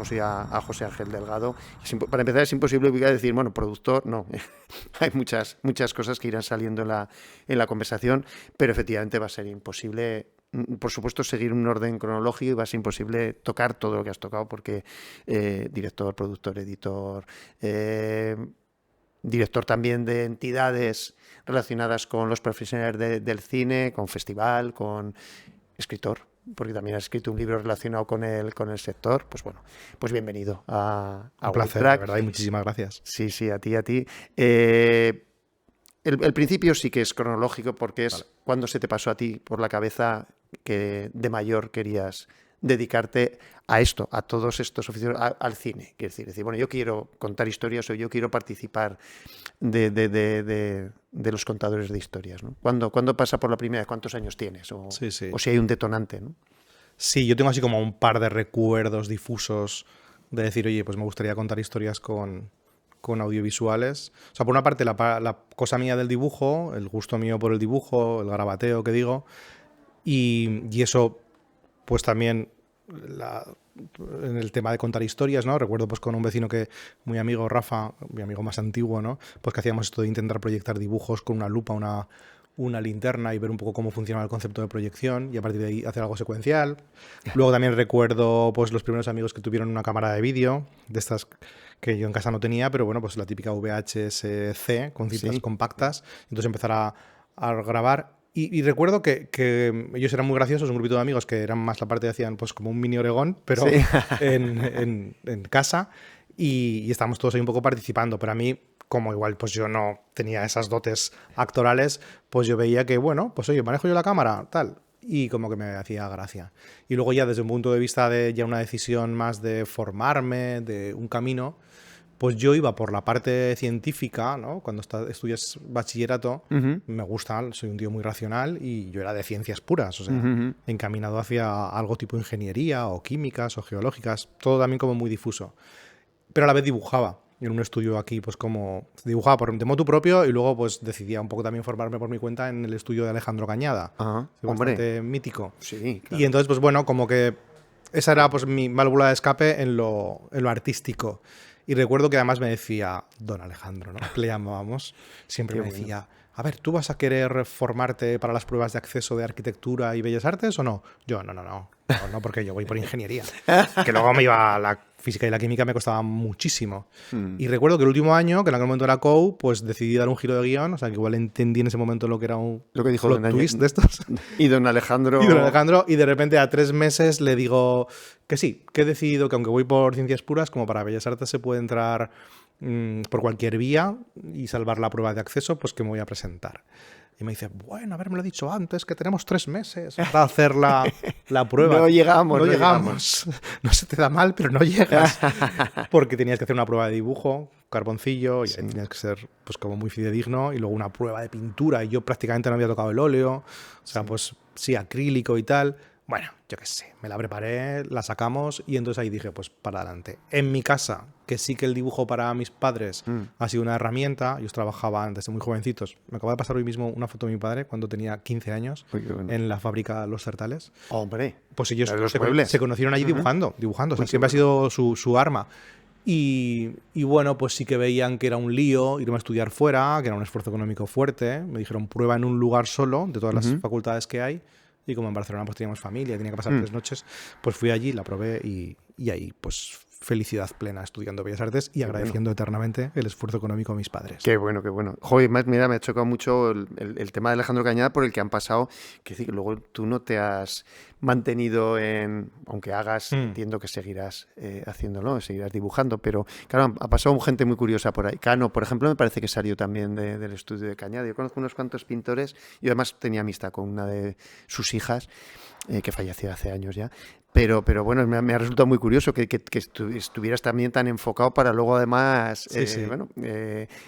conocí a José Ángel Delgado. Para empezar, es imposible decir, bueno, productor, no. Hay muchas cosas que irán saliendo en la conversación, pero efectivamente va a ser imposible, por supuesto, seguir un orden cronológico y va a ser imposible tocar todo lo que has tocado porque director, productor, editor, director también de entidades relacionadas con los profesionales del cine, con festival, con escritor, porque también has escrito un libro relacionado con el sector. Pues bueno, pues bienvenido a un placer, de verdad, y muchísimas gracias. Sí, a ti. El principio sí que es cronológico porque es cuando se te pasó a ti por la cabeza que de mayor querías dedicarte a esto, a todos estos oficios, al cine. Quiero decir, bueno, yo quiero contar historias o yo quiero participar de los contadores de historias, ¿no? ¿Cuándo pasa por la primera vez? ¿Cuántos años tienes? O si hay un detonante, ¿no? Sí, yo tengo así como un par de recuerdos difusos de decir, oye, pues me gustaría contar historias con audiovisuales. O sea, por una parte, la cosa mía del dibujo, el gusto mío por el dibujo, el garabateo que digo, y eso, pues también en el tema de contar historias, ¿no? Recuerdo pues con un vecino muy amigo, Rafa, mi amigo más antiguo, ¿no? Pues que hacíamos esto de intentar proyectar dibujos con una lupa, una linterna y ver un poco cómo funcionaba el concepto de proyección y a partir de ahí hacer algo secuencial. Luego también recuerdo pues los primeros amigos que tuvieron una cámara de vídeo, de estas que yo en casa no tenía, pero bueno, pues la típica VHS-C con cintas compactas. Entonces empezar a grabar. Y recuerdo que ellos eran muy graciosos, un grupito de amigos que eran más la parte de hacían pues como un mini Oregón, pero en casa y estábamos todos ahí un poco participando. Pero a mí, como igual pues yo no tenía esas dotes actorales, pues yo veía que, bueno, pues oye, manejo yo la cámara, tal, y como que me hacía gracia. Y luego ya desde un punto de vista de ya una decisión más de formarme, de un camino, pues yo iba por la parte científica, ¿no? Cuando estudias bachillerato, me gusta, soy un tío muy racional y yo era de ciencias puras, o sea, encaminado hacia algo tipo ingeniería o químicas o geológicas, todo también como muy difuso. Pero a la vez dibujaba en un estudio aquí, pues como dibujaba de motu propio y luego pues decidía un poco también formarme por mi cuenta en el estudio de Alejandro Cañada, bastante mítico. Sí, claro. Y entonces pues bueno, como que esa era pues mi válvula de escape en lo artístico. Y recuerdo que además me decía, don Alejandro, ¿no? Le llamábamos. Siempre me decía, a ver, ¿tú vas a querer formarte para las pruebas de acceso de arquitectura y bellas artes o no? Yo, no, porque yo voy por ingeniería. Que luego me iba a la física y la química, me costaba muchísimo. Y recuerdo que el último año, que en aquel momento era COU, pues decidí dar un giro de guión, o sea, que igual entendí en ese momento lo que era un plot twist de estos. Y don Alejandro... Y de repente a 3 meses le digo que sí, que he decidido que aunque voy por ciencias puras, como para bellas artes se puede entrar por cualquier vía y salvar la prueba de acceso, pues que me voy a presentar. Y me dice, bueno, haberme lo dicho antes, que tenemos 3 meses para hacer la prueba. No llegamos. No se te da mal, pero no llegas. Porque tenías que hacer una prueba de dibujo, carboncillo, y ahí tenías que ser pues como muy fidedigno, y luego una prueba de pintura, y yo prácticamente no había tocado el óleo, o sea, pues sí, acrílico y tal. Bueno, yo qué sé, me la preparé, la sacamos y entonces ahí dije, pues para adelante. En mi casa, que sí que el dibujo para mis padres ha sido una herramienta, ellos trabajaban desde muy jovencitos. Me acaba de pasar hoy mismo una foto de mi padre cuando tenía 15 años en la fábrica Los Sertales. Hombre, pues ellos se conocieron allí dibujando. O sea, siempre ha sido su arma. Y bueno, pues sí que veían que era un lío irme a estudiar fuera, que era un esfuerzo económico fuerte. Me dijeron, prueba en un lugar solo, de todas las facultades que hay. Y como en Barcelona pues teníamos familia, tenía que pasar 3 noches, pues fui allí, la probé y ahí pues felicidad plena estudiando Bellas Artes y agradeciendo eternamente el esfuerzo económico a mis padres. Qué bueno, qué bueno. Joder, mira, me ha chocado mucho el tema de Alejandro Cañada por el que han pasado, que decir, que luego tú no te has mantenido aunque hagas, entiendo que seguirás haciéndolo, seguirás dibujando, pero claro, ha pasado gente muy curiosa por ahí. Cano, por ejemplo, me parece que salió también del estudio de Cañada. Yo conozco unos cuantos pintores y además tenía amistad con una de sus hijas, que falleció hace años ya. Pero bueno, me ha resultado muy curioso que estuvieras también tan enfocado para luego además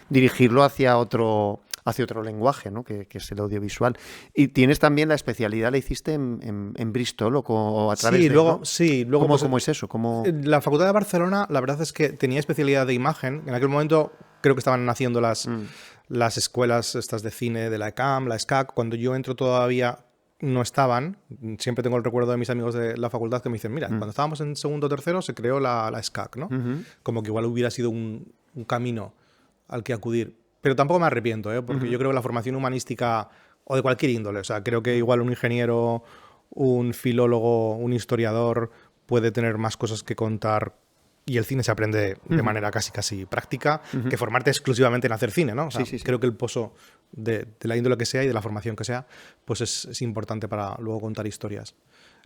dirigirlo hacia otro lenguaje, ¿no? Que es el audiovisual. Y tienes también la especialidad, la hiciste en Bristol o a través de... Luego, ¿no? ¿Cómo es eso? La Facultad de Barcelona, la verdad es que tenía especialidad de imagen. En aquel momento creo que estaban naciendo las escuelas estas de cine de la ECAM, la SCAC. Cuando yo entro todavía no estaban. Siempre tengo el recuerdo de mis amigos de la facultad que me dicen, mira, cuando estábamos en segundo o tercero se creó la SCAC, ¿no? Como que igual hubiera sido un camino al que acudir. Pero tampoco me arrepiento, ¿eh? Porque yo creo que la formación humanística, o de cualquier índole, o sea, creo que igual un ingeniero, un filólogo, un historiador puede tener más cosas que contar, y el cine se aprende de manera casi práctica, que formarte exclusivamente en hacer cine, ¿no? O sea, creo que el pozo de la índole que sea y de la formación que sea, pues es importante para luego contar historias.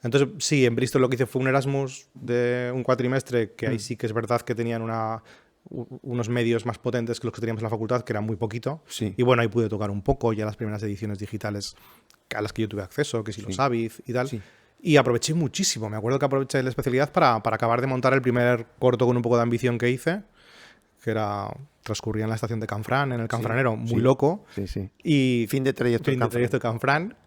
Entonces, sí, en Bristol lo que hice fue un Erasmus de un cuatrimestre, que ahí sí que es verdad que tenían unos medios más potentes que los que teníamos en la facultad, que eran muy poquito. Sí. Y bueno, ahí pude tocar un poco ya las primeras ediciones digitales a las que yo tuve acceso, que si los Avid y tal. Sí. Y aproveché muchísimo. Me acuerdo que aproveché la especialidad para acabar de montar el primer corto con un poco de ambición que hice, que transcurría en la estación de Canfrán, en el Canfranero, muy loco. Sí, sí. Y fin de trayecto de Canfrán.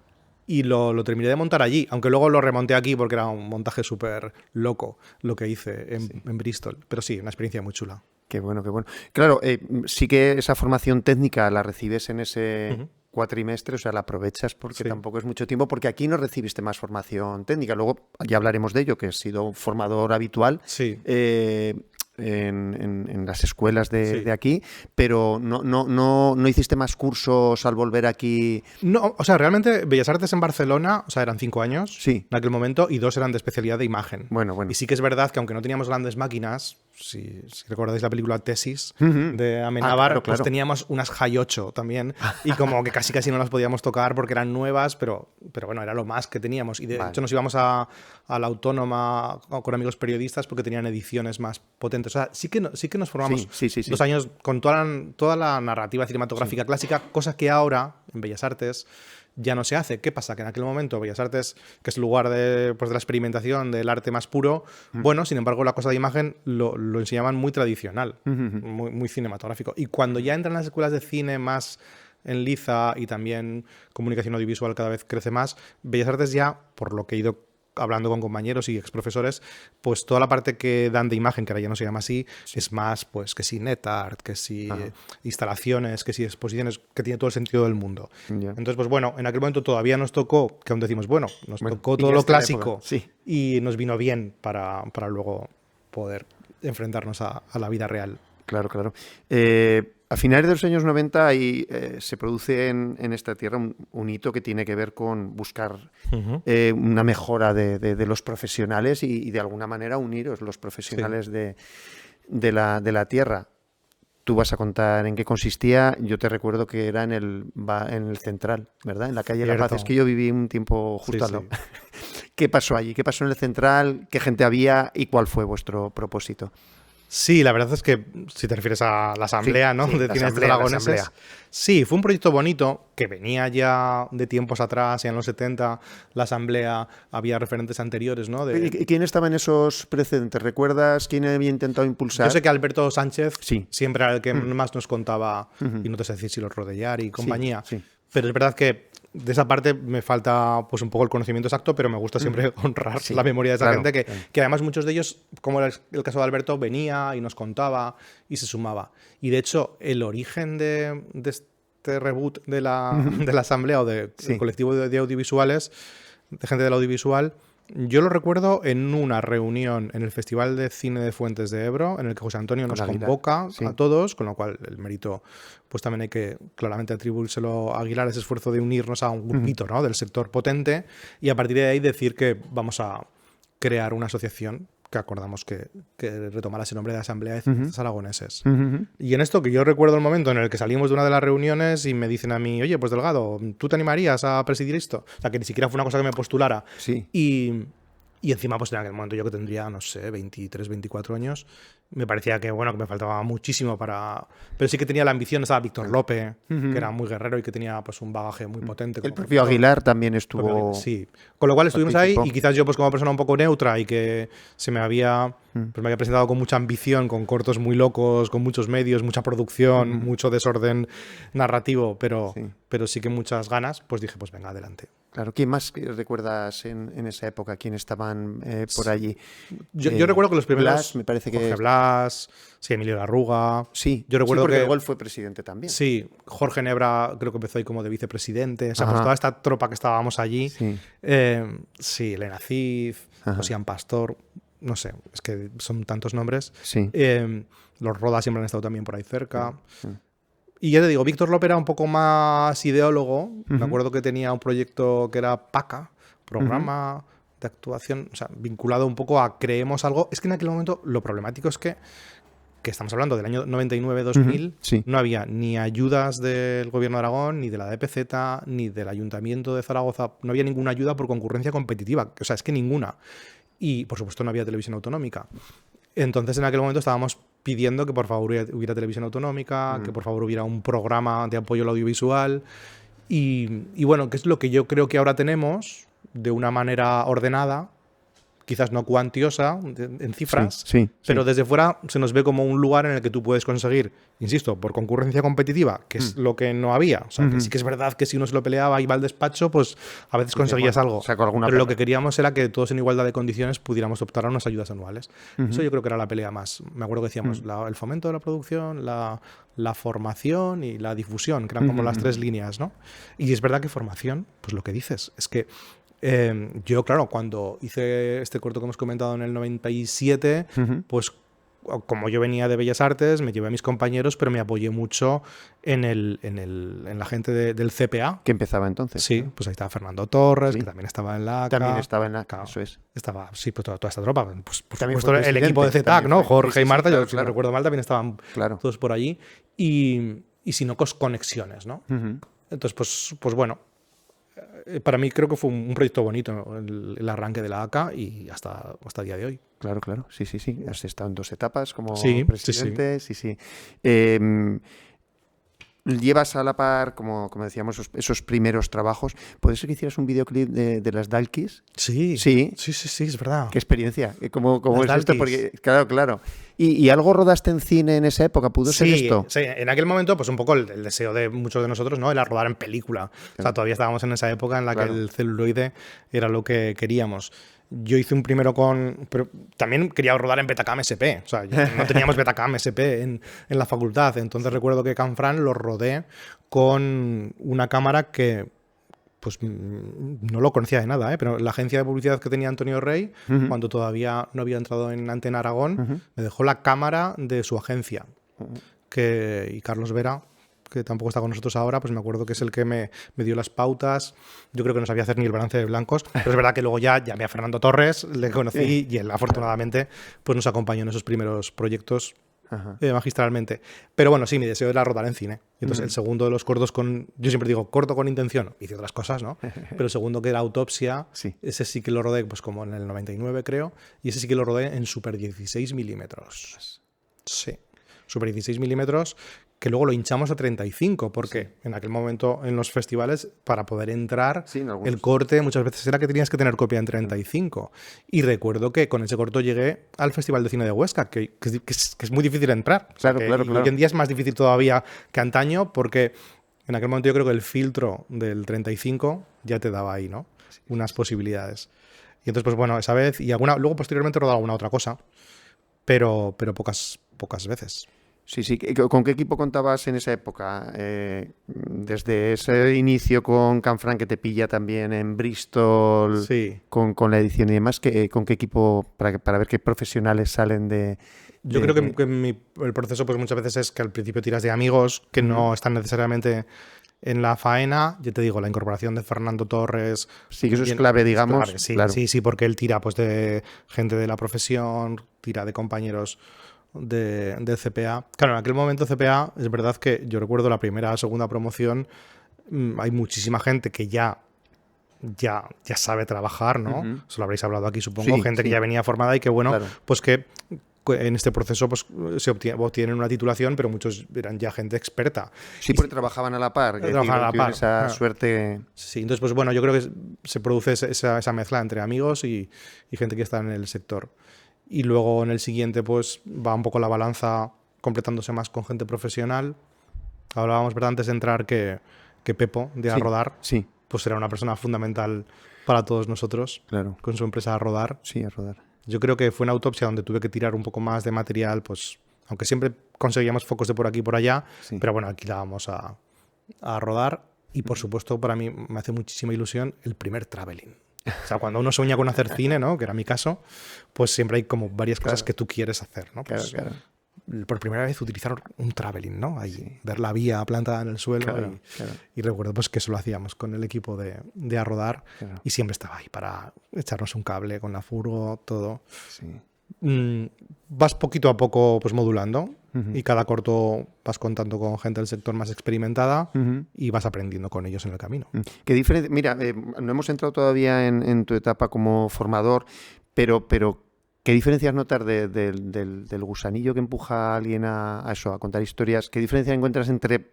Y lo terminé de montar allí, aunque luego lo remonté aquí porque era un montaje súper loco lo que hice en Bristol. Pero sí, una experiencia muy chula. Qué bueno, qué bueno. Claro, sí que esa formación técnica la recibes en ese cuatrimestre, o sea, la aprovechas porque tampoco es mucho tiempo, porque aquí no recibiste más formación técnica. Luego ya hablaremos de ello, que he sido formador habitual. Sí. En las escuelas de aquí, pero no hiciste más cursos al volver aquí. No, o sea, realmente Bellas Artes en Barcelona, o sea, eran 5 años en aquel momento y 2 eran de especialidad de imagen. Bueno. Y sí que es verdad que aunque no teníamos grandes máquinas, si recordáis la película Tesis de Amenábar, claro. pues teníamos unas High 8 también y como que casi no las podíamos tocar porque eran nuevas, pero bueno, era lo más que teníamos. Y de hecho nos íbamos a la Autónoma con amigos periodistas porque tenían ediciones más potentes. O sea, sí que nos formamos 2 años con toda la narrativa cinematográfica clásica, cosa que ahora en Bellas Artes ya no se hace. ¿Qué pasa? Que en aquel momento Bellas Artes, que es el lugar de la experimentación, del arte más puro, bueno, sin embargo la cosa de imagen lo enseñaban muy tradicional, muy cinematográfico. Y cuando ya entran las escuelas de cine más en liza y también comunicación audiovisual cada vez crece más, Bellas Artes ya, por lo que he ido hablando con compañeros y exprofesores, pues toda la parte que dan de imagen, que ahora ya no se llama así, es más, pues que si NetArt, que si instalaciones, que si exposiciones, que tiene todo el sentido del mundo. Entonces, pues bueno, en aquel momento todavía nos tocó, que aún decimos, nos tocó todo lo clásico y nos vino bien para luego poder enfrentarnos a la vida real. Claro. A finales de los años 90 se produce en esta tierra un hito que tiene que ver con buscar una mejora de los profesionales y de alguna manera uniros los profesionales de la tierra. Tú vas a contar en qué consistía. Yo te recuerdo que era en el Central, ¿verdad? En la calle La Paz. Es que yo viví un tiempo justo al lado. ¿Qué pasó allí? ¿Qué pasó en el Central? ¿Qué gente había? ¿Y cuál fue vuestro propósito? Sí, la verdad es que si te refieres a la asamblea, ¿no? De cineastas aragoneses. Sí, fue un proyecto bonito que venía ya de tiempos atrás, ya en los 70, la asamblea, había referentes anteriores, ¿no? ¿Y quién estaba en esos precedentes? ¿Recuerdas quién había intentado impulsar? Yo sé que Alberto Sánchez siempre era el que más nos contaba, y no te sé decir si los Rodellar y compañía, pero es verdad que de esa parte me falta pues un poco el conocimiento exacto, pero me gusta siempre honrar la memoria de esa gente que además muchos de ellos, como era el caso de Alberto, venía y nos contaba y se sumaba. Y de hecho, el origen de este reboot de la asamblea o del colectivo de audiovisuales, de gente del audiovisual, yo lo recuerdo en una reunión en el Festival de Cine de Fuentes de Ebro, en el que José Antonio nos convoca a todos, con lo cual el mérito pues también hay que claramente atribuírselo a Aguilar, ese esfuerzo de unirnos a un grupito, ¿no? Del sector potente, y a partir de ahí decir que vamos a crear una asociación que acordamos que retomara ese nombre de Asamblea de Cineastas Aragoneses. Y en esto que yo recuerdo el momento en el que salimos de una de las reuniones y me dicen a mí, oye, pues Delgado, ¿tú te animarías a presidir esto? O sea, que ni siquiera fue una cosa que me postulara. Y encima, pues en aquel momento yo que tendría, no sé, 23, 24 años, me parecía que, bueno, que me faltaba muchísimo para... Pero sí que tenía la ambición, estaba Víctor Lope, que era muy guerrero y que tenía pues un bagaje muy potente. El propio Aguilar también estuvo... Sí, con lo cual estuvimos ahí y quizás yo pues como persona un poco neutra y que me había presentado con mucha ambición, con cortos muy locos, con muchos medios, mucha producción, mucho desorden narrativo, pero sí que muchas ganas, pues dije, pues venga, adelante. Claro, ¿quién más recuerdas en esa época? ¿Quién estaban por allí? Yo recuerdo que los primeros... Blas, me parece que... Jorge Blas, sí, Emilio Larruga... Sí, yo recuerdo porque que luego él fue presidente también. Sí, Jorge Nebra creo que empezó ahí como de vicepresidente. O sea, pues toda esta tropa que estábamos allí. Sí, sí, Elena Cid, Josían Pastor, no sé, es que son tantos nombres. Sí. Los Rodas siempre han estado también por ahí cerca. Y ya te digo, Víctor López era un poco más ideólogo. Me acuerdo que tenía un proyecto que era PACA, Programa de Actuación, o sea, vinculado un poco a creemos algo. Es que en aquel momento lo problemático es que estamos hablando del año 99-2000, sí. no había ni ayudas del Gobierno de Aragón, ni de la DPZ, ni del Ayuntamiento de Zaragoza. No había ninguna ayuda por concurrencia competitiva. O sea, es que ninguna. Y, por supuesto, no había televisión autonómica. Entonces, en aquel momento estábamos pidiendo que por favor hubiera televisión autonómica, que por favor hubiera un programa de apoyo al audiovisual. Y bueno, que es lo que yo creo que ahora tenemos de una manera ordenada, quizás no cuantiosa en cifras, pero desde fuera se nos ve como un lugar en el que tú puedes conseguir, insisto, por concurrencia competitiva, que es lo que no había. O sea, que sí que es verdad que si uno se lo peleaba y iba al despacho, pues a veces conseguías algo. Pero lo que queríamos era que todos en igualdad de condiciones pudiéramos optar a unas ayudas anuales. Eso yo creo que era la pelea más. Me acuerdo que decíamos el fomento de la producción, la formación y la difusión, que eran como las tres líneas, ¿no? Y es verdad que formación, pues lo que dices, es que yo, claro, cuando hice este corto que hemos comentado en el 97, pues como yo venía de Bellas Artes, me llevé a mis compañeros, pero me apoyé mucho en la gente del CPA. ¿Qué empezaba entonces? Sí, pues ahí estaba Fernando Torres, que también estaba en la ACA. También estaba en la ACA, eso es. Estaba, sí, pues toda esta tropa. Pues, por también supuesto, el equipo de ZTAC, ¿no? Jorge y Marta, claro, yo si no recuerdo mal, también estaban todos por allí. Y si no, conexiones, ¿no? Entonces, pues bueno, para mí creo que fue un proyecto bonito el arranque de la ACA y hasta el día de hoy. Claro. Sí. Has estado en 2 etapas como presidente. Sí. Llevas a la par, como decíamos, esos primeros trabajos. ¿Puede ser que hicieras un videoclip de las Dalkis? Sí, es verdad. ¿Qué experiencia? ¿Cómo es esto? Porque, claro. ¿Y algo rodaste en cine en esa época? ¿Pudo ser esto? Sí, en aquel momento, pues un poco el deseo de muchos de nosotros, ¿no? Era rodar en película. Claro. O sea, todavía estábamos en esa época en la que el celuloide era lo que queríamos. Yo hice un primero pero también quería rodar en Betacam SP. O sea, no teníamos Betacam SP en la facultad. Entonces recuerdo que Canfran lo rodé con una cámara que pues no lo conocía de nada, pero la agencia de publicidad que tenía Antonio Rey, cuando todavía no había entrado en Antena Aragón, me dejó la cámara de su agencia. Y Carlos Vera, que tampoco está con nosotros ahora, pues me acuerdo que es el que me dio las pautas. Yo creo que no sabía hacer ni el balance de blancos, pero es verdad que luego ya llamé a Fernando Torres, le conocí y él afortunadamente pues nos acompañó en esos primeros proyectos magistralmente. Pero bueno, sí, mi deseo era rodar en cine. Y entonces el segundo de los cortos yo siempre digo corto con intención, hice otras cosas, ¿no? Pero el segundo, que era Autopsia, ese sí que lo rodé pues como en el 99 creo, y ese sí que lo rodé en Super 16 milímetros. Sí, Super 16 milímetros, que luego lo hinchamos a 35, porque en aquel momento en los festivales, para poder entrar, el corte muchas veces era que tenías que tener copia en 35. Y recuerdo que con ese corto llegué al Festival de Cine de Huesca, que es muy difícil entrar. Claro. Hoy en día es más difícil todavía que antaño, porque en aquel momento yo creo que el filtro del 35 ya te daba ahí, ¿no? Unas posibilidades. Y entonces, pues bueno, esa vez, y luego posteriormente he rodado alguna otra cosa, pero pocas veces. Sí. ¿Con qué equipo contabas en esa época? Desde ese inicio con Canfran, que te pilla también en Bristol, con la edición y demás, ¿con qué equipo, para ver qué profesionales salen de...? Yo creo que el proceso pues muchas veces es que al principio tiras de amigos que no están necesariamente en la faena. Yo te digo, la incorporación de Fernando Torres... Sí, que eso es clave, digamos. Claro. Sí, porque él tira pues de gente de la profesión, tira de compañeros de CPA. Claro, en aquel momento CPA, es verdad que yo recuerdo la primera o segunda promoción, hay muchísima gente que ya sabe trabajar, ¿no? Eso lo habréis hablado aquí, supongo. Gente que ya venía formada y que, bueno, pues que en este proceso pues se obtienen una titulación, pero muchos eran ya gente experta. Sí, porque trabajaban a la par. Trabajaban a la par. Esa suerte... Sí, entonces, pues bueno, yo creo que se produce esa mezcla entre amigos y gente que está en el sector. Y luego en el siguiente pues va un poco la balanza completándose más con gente profesional. Hablábamos, ¿verdad?, antes de entrar que Pepo de A Rodar, pues era una persona fundamental para todos nosotros, Claro. con su empresa a rodar. Sí, a rodar. Yo creo que fue una autopsia donde tuve que tirar un poco más de material, pues aunque siempre conseguíamos focos de por aquí y por allá, Sí. pero bueno, aquí la vamos a rodar. Y por supuesto, para mí me hace muchísima ilusión el primer traveling. O sea, cuando uno sueña con hacer cine, ¿no? Que era mi caso, pues siempre hay como varias cosas que tú quieres hacer, ¿no? Claro, Pues, claro. por primera vez utilizar un traveling, ¿no? Ahí, ver la vía plantada en el suelo. Claro, claro. Y recuerdo pues que eso lo hacíamos con el equipo de a rodar Claro. y siempre estaba ahí para echarnos un cable con la furgo, todo. Sí. Vas poquito a poco pues modulando y cada corto vas contando con gente del sector más experimentada y vas aprendiendo con ellos en el camino. ¿Qué diferencia? Mira, no hemos entrado todavía en tu etapa como formador, pero ¿qué diferencias notas del gusanillo que empuja a alguien a eso, a contar historias? ¿Qué diferencia encuentras entre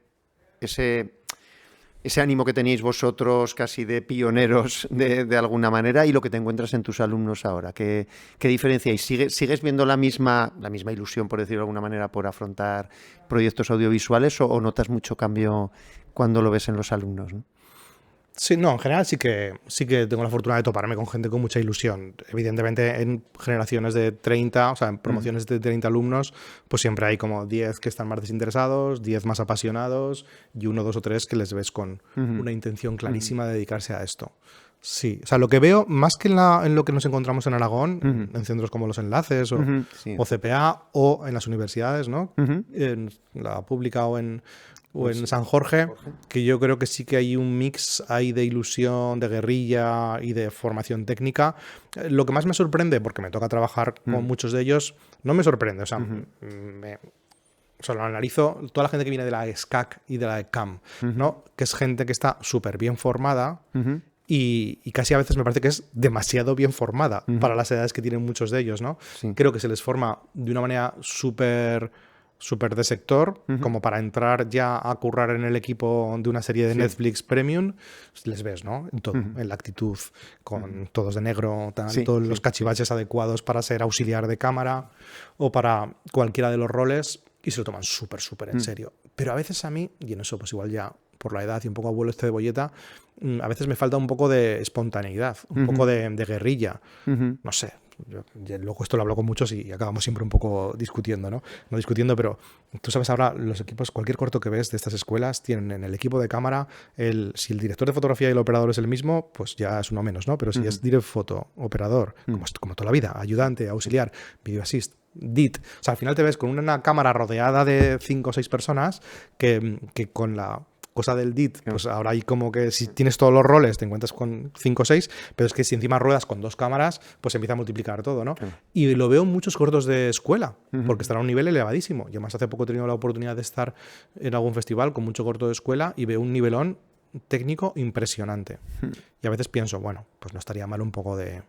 ese ánimo que teníais vosotros casi de pioneros de alguna manera y lo que te encuentras en tus alumnos ahora? ¿Qué diferencia hay? ¿Sigues viendo la misma ilusión, por decirlo de alguna manera, por afrontar proyectos audiovisuales o notas mucho cambio cuando lo ves en los alumnos, ¿no? Sí, no, en general sí que tengo la fortuna de toparme con gente con mucha ilusión. Evidentemente en generaciones de 30, o sea, en promociones de 30 alumnos, pues siempre hay como 10 que están más desinteresados, 10 más apasionados y 1, 2 o 3 que les ves con una intención clarísima de dedicarse a esto. Sí, o sea, lo que veo, más que en lo que nos encontramos en Aragón, en centros como Los Enlaces Sí. o CPA o en las universidades, ¿no? En la pública o en San Jorge, que yo creo que sí que hay un mix ahí de ilusión, de guerrilla y de formación técnica. Lo que más me sorprende, porque me toca trabajar con muchos de ellos, no me sorprende, o sea, o sea, lo analizo, toda la gente que viene de la SCAC y de la ECAM, ¿no? Que es gente que está súper bien formada y casi a veces me parece que es demasiado bien formada para las edades que tienen muchos de ellos, ¿no? Sí. Creo que se les forma de una manera súper de sector, como para entrar ya a currar en el equipo de una serie de Netflix Premium, les ves, ¿no? En todo, en la actitud, con todos de negro, todos los cachivaches adecuados para ser auxiliar de cámara o para cualquiera de los roles y se lo toman súper en serio. Pero a veces a mí, y en eso pues igual ya por la edad y un poco abuelo este de bolleta, a veces me falta un poco de espontaneidad, un poco de guerrilla, no sé. Luego esto lo hablo con muchos y acabamos siempre un poco discutiendo, ¿no? No discutiendo, pero tú sabes ahora los equipos, cualquier corto que ves de estas escuelas tienen en el equipo de cámara, si el director de fotografía y el operador es el mismo, pues ya es uno menos, ¿no? Pero si es direct foto, operador, como toda la vida, ayudante, auxiliar, video assist, DIT, o sea, al final te ves con una cámara rodeada de 5 o 6 personas que con la cosa del DIT, pues ahora hay como que si tienes todos los roles te encuentras con 5 o 6, pero es que si encima ruedas con 2 cámaras, pues empieza a multiplicar todo, ¿no? Y lo veo en muchos cortos de escuela, porque están a un nivel elevadísimo. Yo más hace poco he tenido la oportunidad de estar en algún festival con mucho corto de escuela y veo un nivelón técnico impresionante. Y a veces pienso, bueno, pues no estaría mal un poco de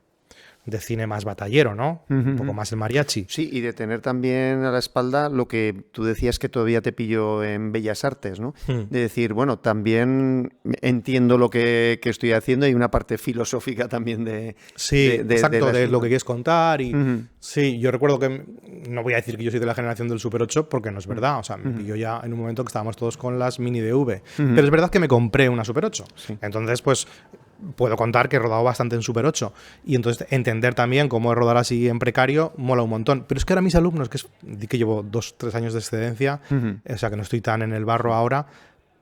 cine más batallero, ¿no? Un poco más el mariachi. Sí, y de tener también a la espalda lo que tú decías que todavía te pilló en Bellas Artes, ¿no? De decir, bueno, también entiendo lo que estoy haciendo y una parte filosófica también de... Sí, exacto, de lo que quieres contar y... Sí, yo recuerdo que... No voy a decir que yo soy de la generación del Super 8 porque no es verdad, o sea, me pilló ya en un momento que estábamos todos con las mini DV, pero es verdad que me compré una Super 8. Sí. Entonces, pues... puedo contar que he rodado bastante en Super 8 y entonces entender también cómo es rodar así en precario mola un montón. Pero es que ahora mis alumnos, que llevo 2-3 años de excedencia, o sea que no estoy tan en el barro ahora,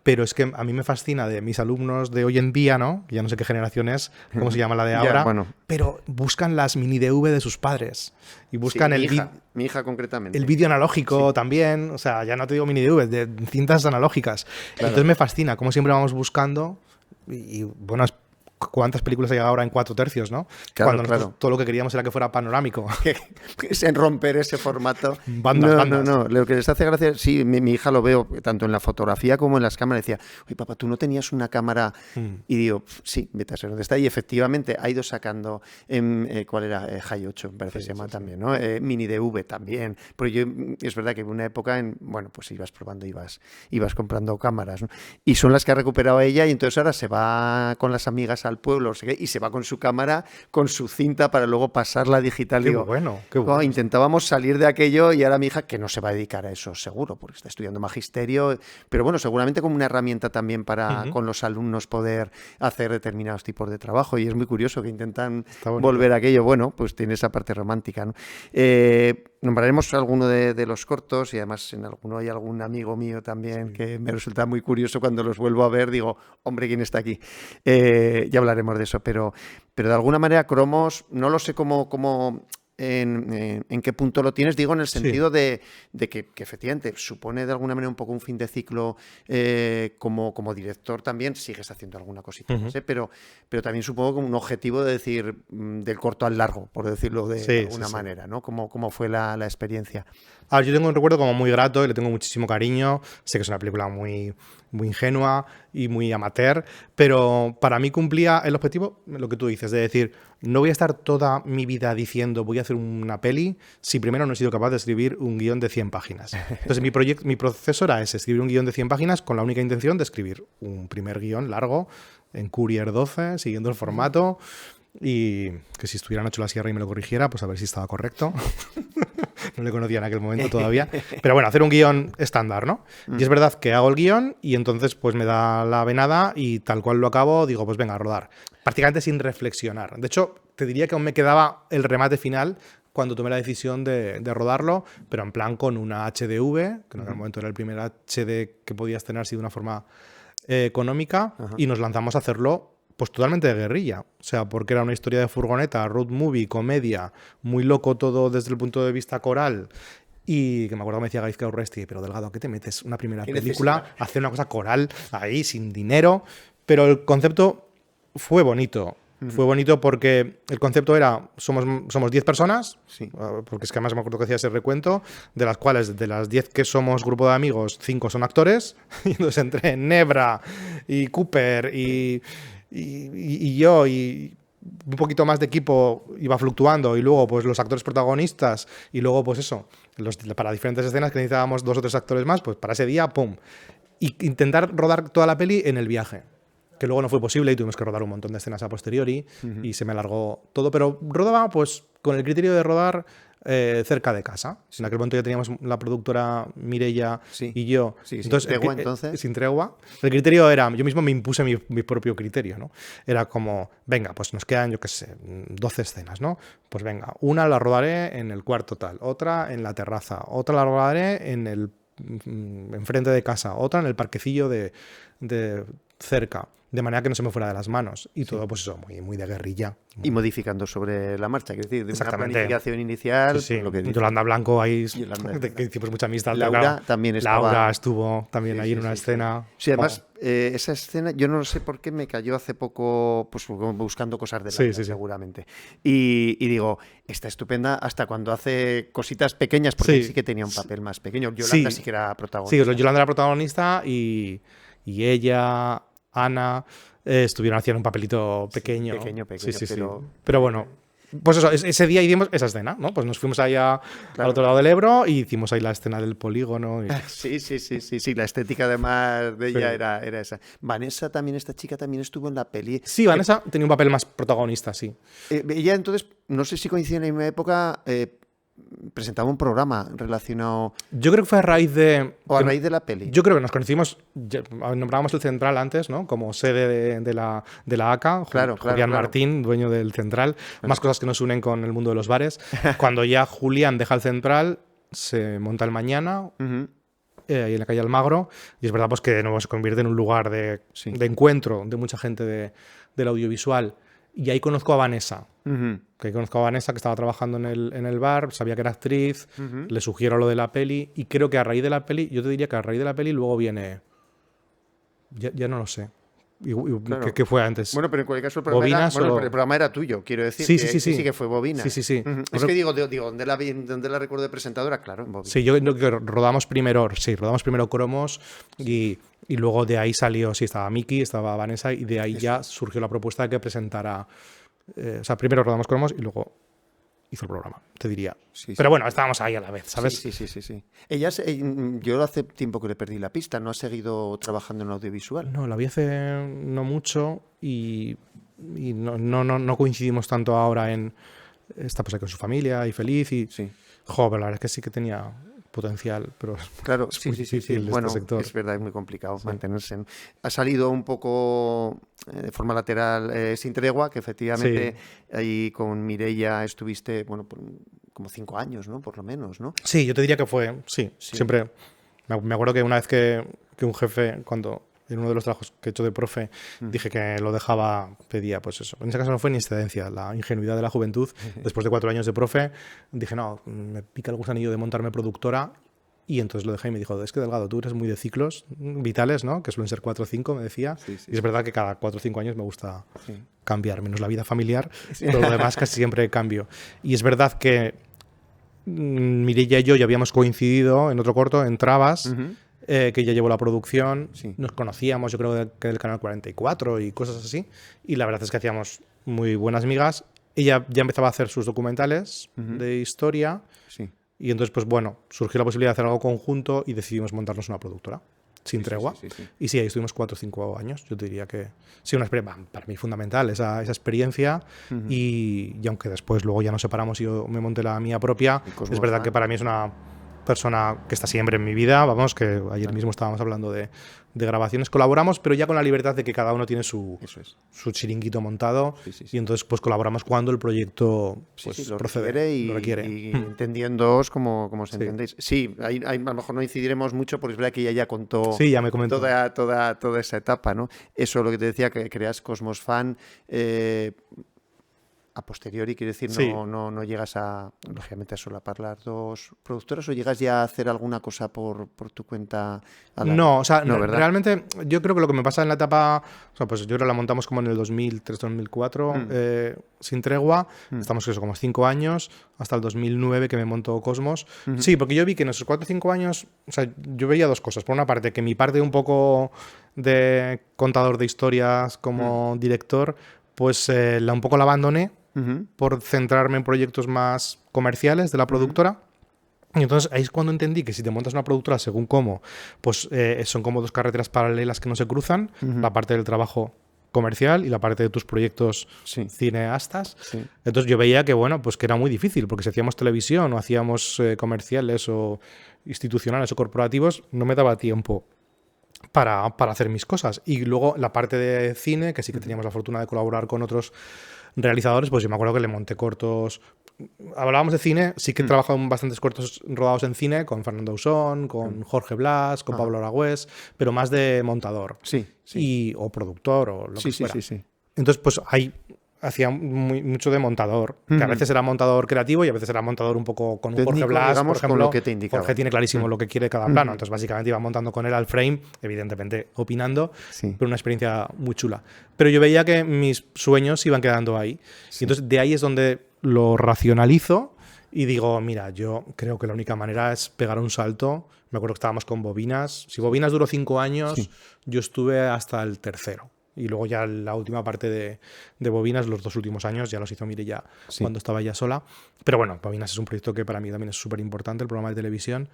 pero es que a mí me fascina de mis alumnos de hoy en día, ¿no? Ya no sé qué generación es, cómo se llama la de ahora, pero buscan las mini DV de sus padres y buscan mi hija concretamente. El vídeo analógico también, o sea, ya no te digo mini DV, de cintas analógicas. Claro. Entonces me fascina, como siempre vamos buscando y bueno, ¿cuántas películas hay ahora en 4 tercios, no? Claro, cuando nosotros todo lo que queríamos era que fuera panorámico. En romper ese formato. Bandas. No. Lo que les hace gracia, sí, mi hija lo veo tanto en la fotografía como en las cámaras. Decía, oye, papá, ¿tú no tenías una cámara? Y digo, sí, vete a saber dónde está. Y efectivamente ha ido sacando, ¿cuál era? High 8, me parece que se llama también, ¿no? Mini DV también. Pero yo, es verdad que en una época, bueno, pues ibas probando, ibas comprando cámaras, ¿no? Y son las que ha recuperado ella y entonces ahora se va con las amigas al pueblo, no sé qué, y se va con su cámara, con su cinta para luego pasarla digital. Qué Digo, bueno, qué bueno. Intentábamos salir de aquello y ahora mi hija, que no se va a dedicar a eso seguro, porque está estudiando magisterio, pero bueno, seguramente como una herramienta también para con los alumnos poder hacer determinados tipos de trabajo, y es muy curioso que intentan volver a aquello. Bueno, pues tiene esa parte romántica, ¿no? Nombraremos alguno de los cortos, y además en alguno hay algún amigo mío también que me resulta muy curioso cuando los vuelvo a ver, digo, hombre, ¿quién está aquí? Ya hablaremos de eso, pero de alguna manera Cromos, no lo sé cómo en qué punto lo tienes, digo, en el sentido de que efectivamente supone de alguna manera un poco un fin de ciclo, como director también sigues haciendo alguna cosita más, pero también supongo como un objetivo de decir, del corto al largo, por decirlo de alguna manera, ¿no? ¿Cómo fue la experiencia? A ver, yo tengo un recuerdo como muy grato y le tengo muchísimo cariño. Sé que es una película muy, muy ingenua y muy amateur, pero para mí cumplía el objetivo, lo que tú dices, de decir, no voy a estar toda mi vida diciendo voy a hacer una peli si primero no he sido capaz de escribir un guión de 100 páginas. Entonces mi proceso era ese, escribir un guión de 100 páginas con la única intención de escribir un primer guión largo en Courier 12, siguiendo el formato. Y que si estuviera Nacho La Sierra y me lo corrigiera, pues a ver si estaba correcto. No le conocía en aquel momento todavía. Pero bueno, hacer un guión estándar, ¿no? Y es verdad que hago el guión y entonces pues me da la venada y tal cual lo acabo, digo, pues venga, a rodar. Prácticamente sin reflexionar. De hecho, te diría que aún me quedaba el remate final cuando tomé la decisión de rodarlo, pero en plan con una HDV, que en aquel momento era el primer HD que podías tener así de una forma económica, y nos lanzamos a hacerlo pues totalmente de guerrilla, o sea, porque era una historia de furgoneta, road movie, comedia, muy loco todo desde el punto de vista coral, y que me acuerdo que me decía Gaizka Urresti, pero Delgado, ¿a qué te metes una primera película? Hacer una cosa coral ahí, sin dinero, pero el concepto fue bonito. Fue bonito porque el concepto era, somos 10 personas, porque es que además me acuerdo que hacía ese recuento, de las cuales, de las 10 que somos grupo de amigos, 5 son actores, y entonces entre Nebra y Cooper y yo y un poquito más de equipo iba fluctuando, y luego pues los actores protagonistas, y luego pues eso, para diferentes escenas que necesitábamos 2 o 3 actores más, pues para ese día, ¡pum! Y intentar rodar toda la peli en el viaje, que luego no fue posible y tuvimos que rodar un montón de escenas a posteriori y se me alargó todo, pero rodaba pues con el criterio de rodar cerca de casa. En aquel momento ya teníamos la productora Mireia y yo. Entonces, sin tregua. El criterio era, yo mismo me impuse mi propio criterio, ¿no? Era como, venga, pues nos quedan, yo qué sé, 12 escenas, ¿no? Pues venga, una la rodaré en el cuarto tal, otra en la terraza, otra la rodaré enfrente de casa, otra en el parquecillo de cerca, de manera que no se me fuera de las manos, y todo pues eso, muy, muy de guerrilla. Y modificando sobre la marcha, es decir, de una planificación inicial. Pues lo que Yolanda Blanco, ahí que hicimos mucha amistad. Laura también estaba. Laura estuvo también ahí en una escena. Sí, además, esa escena, yo no sé por qué me cayó hace poco, pues buscando cosas de Laura, seguramente. Y digo, está estupenda hasta cuando hace cositas pequeñas, porque sí que tenía un papel más pequeño. Yolanda sí que era protagonista. Sí, Yolanda era protagonista y ella, Ana, estuvieron haciendo un papelito pequeño. Pequeño, pero bueno, pues eso, ese día hicimos esa escena, ¿no? Pues nos fuimos allá al otro lado del Ebro y hicimos ahí la escena del polígono. Sí, la estética además de ella era esa. Vanessa también, esta chica también estuvo en la peli. Sí, Vanessa tenía un papel más protagonista, sí. Ella entonces, no sé si coincide en la misma época, presentaba un programa relacionado. Yo creo que fue a raíz de. O a raíz de la peli. Yo creo que nos conocimos. Nombrábamos el Central antes, ¿no? Como sede de la ACA. Julián Martín, dueño del Central. Más cosas que nos unen con el mundo de los bares. Cuando ya Julián deja el Central, se monta el Mañana. Ahí en la calle Almagro. Y es verdad pues que de nuevo se convierte en un lugar de encuentro de mucha gente del audiovisual. Y ahí conozco a Vanessa. Que estaba trabajando en el bar, sabía que era actriz, le sugiero lo de la peli, y creo que a raíz de la peli, yo te diría que a raíz de la peli luego viene, ya no lo sé, claro. ¿Qué fue antes? Bueno, pero en cualquier caso el programa era tuyo, quiero decir. Sí que fue Bobina. Sí. Es que digo, ¿dónde la recuerdo de presentadora? Claro, en Bobina. Sí, yo creo que rodamos primero Cromos y luego de ahí salió, estaba Miki, estaba Vanessa, y de ahí ya surgió la propuesta de que presentara. O sea, primero rodamos Cromos y luego hizo el programa, te diría. Pero bueno, estábamos ahí a la vez, ¿sabes? Sí. Yo hace tiempo que le perdí la pista, ¿no ha seguido trabajando en audiovisual? No, la vi hace no mucho y y no coincidimos tanto ahora en está pues aquí con su familia y feliz y Sí. jo, pero la verdad es que sí que tenía potencial, pero Claro, es sí, muy sí, sí, difícil sí. Bueno, este sector. es verdad, es muy complicado mantenerse, ¿no? Ha salido un poco de forma lateral Sin Tregua, que efectivamente Sí. ahí con Mireia estuviste, bueno, como 5 años, ¿no? Por lo menos, ¿no? Sí, yo te diría que fue, sí, Sí. siempre. Me acuerdo que una vez que un jefe, cuando en uno de los trabajos que he hecho de profe, dije que lo dejaba, pedía pues eso. En ese caso no fue ni excedencia, la ingenuidad de la juventud. Después de 4 años de profe, dije, no, me pica el gusanillo de montarme productora. Y entonces lo dejé y me dijo, es que Delgado, tú eres muy de ciclos vitales, ¿no? Que suelen ser 4 o 5, me decía. Sí, sí, Y es verdad que cada 4 o 5 años me gusta sí. cambiar, menos la vida familiar, pero lo demás casi siempre cambio. Y es verdad que Mireia y yo ya habíamos coincidido en otro corto, en Trabas, Ujú. que ya llevó la producción. Sí. Nos conocíamos, yo creo que del Canal 44 y cosas así. Y la verdad es que hacíamos muy buenas migas. Ella ya empezaba a hacer sus documentales de historia. Sí. Y entonces, pues bueno, surgió la posibilidad de hacer algo conjunto y decidimos montarnos una productora. Sin tregua. Sí, sí, sí. Y sí, ahí estuvimos 4 o 5 años. Yo te diría que sí, una experiencia para mí fundamental, esa experiencia. Y aunque después luego ya nos separamos y yo me monté la mía propia, Y Cosmos es verdad Fan. que para mí es una persona que está siempre en mi vida. Vamos, que ayer mismo estábamos hablando de grabaciones. Colaboramos, pero ya con la libertad de que cada uno tiene su Eso es. chiringuito montado. Sí, sí, sí. Y entonces pues colaboramos cuando el proyecto pues, Sí, lo procede, requiere lo requiere. y entendiéndoos como os entendéis. Sí, a lo mejor no incidiremos mucho porque es verdad que ella ya contó Sí, ya me comentó. toda esa etapa, ¿no? Eso, lo que te decía, que creas Cosmos Fan, a posteriori, quiero decir, Sí. no llegas a, lógicamente, a solapar las dos productoras o llegas ya a hacer alguna cosa por tu cuenta. No, o sea, ¿verdad? realmente yo creo que lo que me pasa en la etapa, o sea, pues yo creo que la montamos como en el 2003-2004, Sin Tregua, estamos eso, como 5 años, hasta el 2009 que me montó Cosmos. Sí, porque yo vi que en esos 4 o 5 años, o sea, yo veía dos cosas. Por una parte, que mi parte un poco de contador de historias como director, pues un poco la abandoné por centrarme en proyectos más comerciales de la productora. Y entonces ahí es cuando entendí que si te montas una productora según cómo, pues son como dos carreteras paralelas que no se cruzan, la parte del trabajo comercial y la parte de tus proyectos cineastas. Sí. Entonces yo veía que, bueno, pues que era muy difícil, porque si hacíamos televisión o hacíamos comerciales o institucionales o corporativos, no me daba tiempo para hacer mis cosas. Y luego la parte de cine, que sí que teníamos la fortuna de colaborar con otros realizadores, pues yo me acuerdo que le monté cortos. Hablábamos de cine, sí que he trabajado en bastantes cortos rodados en cine, con Fernando Ausón, con Jorge Blas, con Pablo Aragüés, pero más de montador. Sí. O productor o lo que fuera. Sí. Entonces, pues ahí hacía mucho de montador, que a veces era montador creativo y a veces era montador un poco con un Técnico, Jorge Blas, digamos, por ejemplo. con lo que te indicaba. Jorge tiene clarísimo lo que quiere cada plano, entonces básicamente iba montando con él al frame, evidentemente opinando, pero una experiencia muy chula. Pero yo veía que mis sueños iban quedando ahí. Y entonces de ahí es donde lo racionalizo y digo, mira, yo creo que la única manera es pegar un salto. Me acuerdo que estábamos con Bobinas. Si Bobinas duró 5 años, yo estuve hasta el tercero. Y luego ya la última parte de Bobinas, los 2 últimos años, ya los hizo Mireia cuando estaba ya sola. Pero bueno, Bobinas es un proyecto que para mí también es súper importante, el programa de televisión.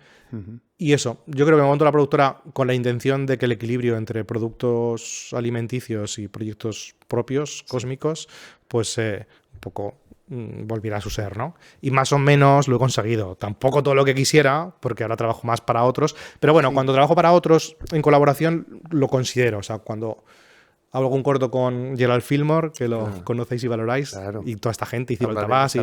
Y eso, yo creo que me monto la productora con la intención de que el equilibrio entre productos alimenticios y proyectos propios, cósmicos, pues un poco volviera a su ser, ¿no? Y más o menos lo he conseguido. Tampoco todo lo que quisiera, porque ahora trabajo más para otros. Pero bueno, cuando trabajo para otros en colaboración, lo considero. O sea, cuando hago algún corto con Gerald Fillmore, que lo conocéis y valoráis, y toda esta gente, y Ciro Altabás,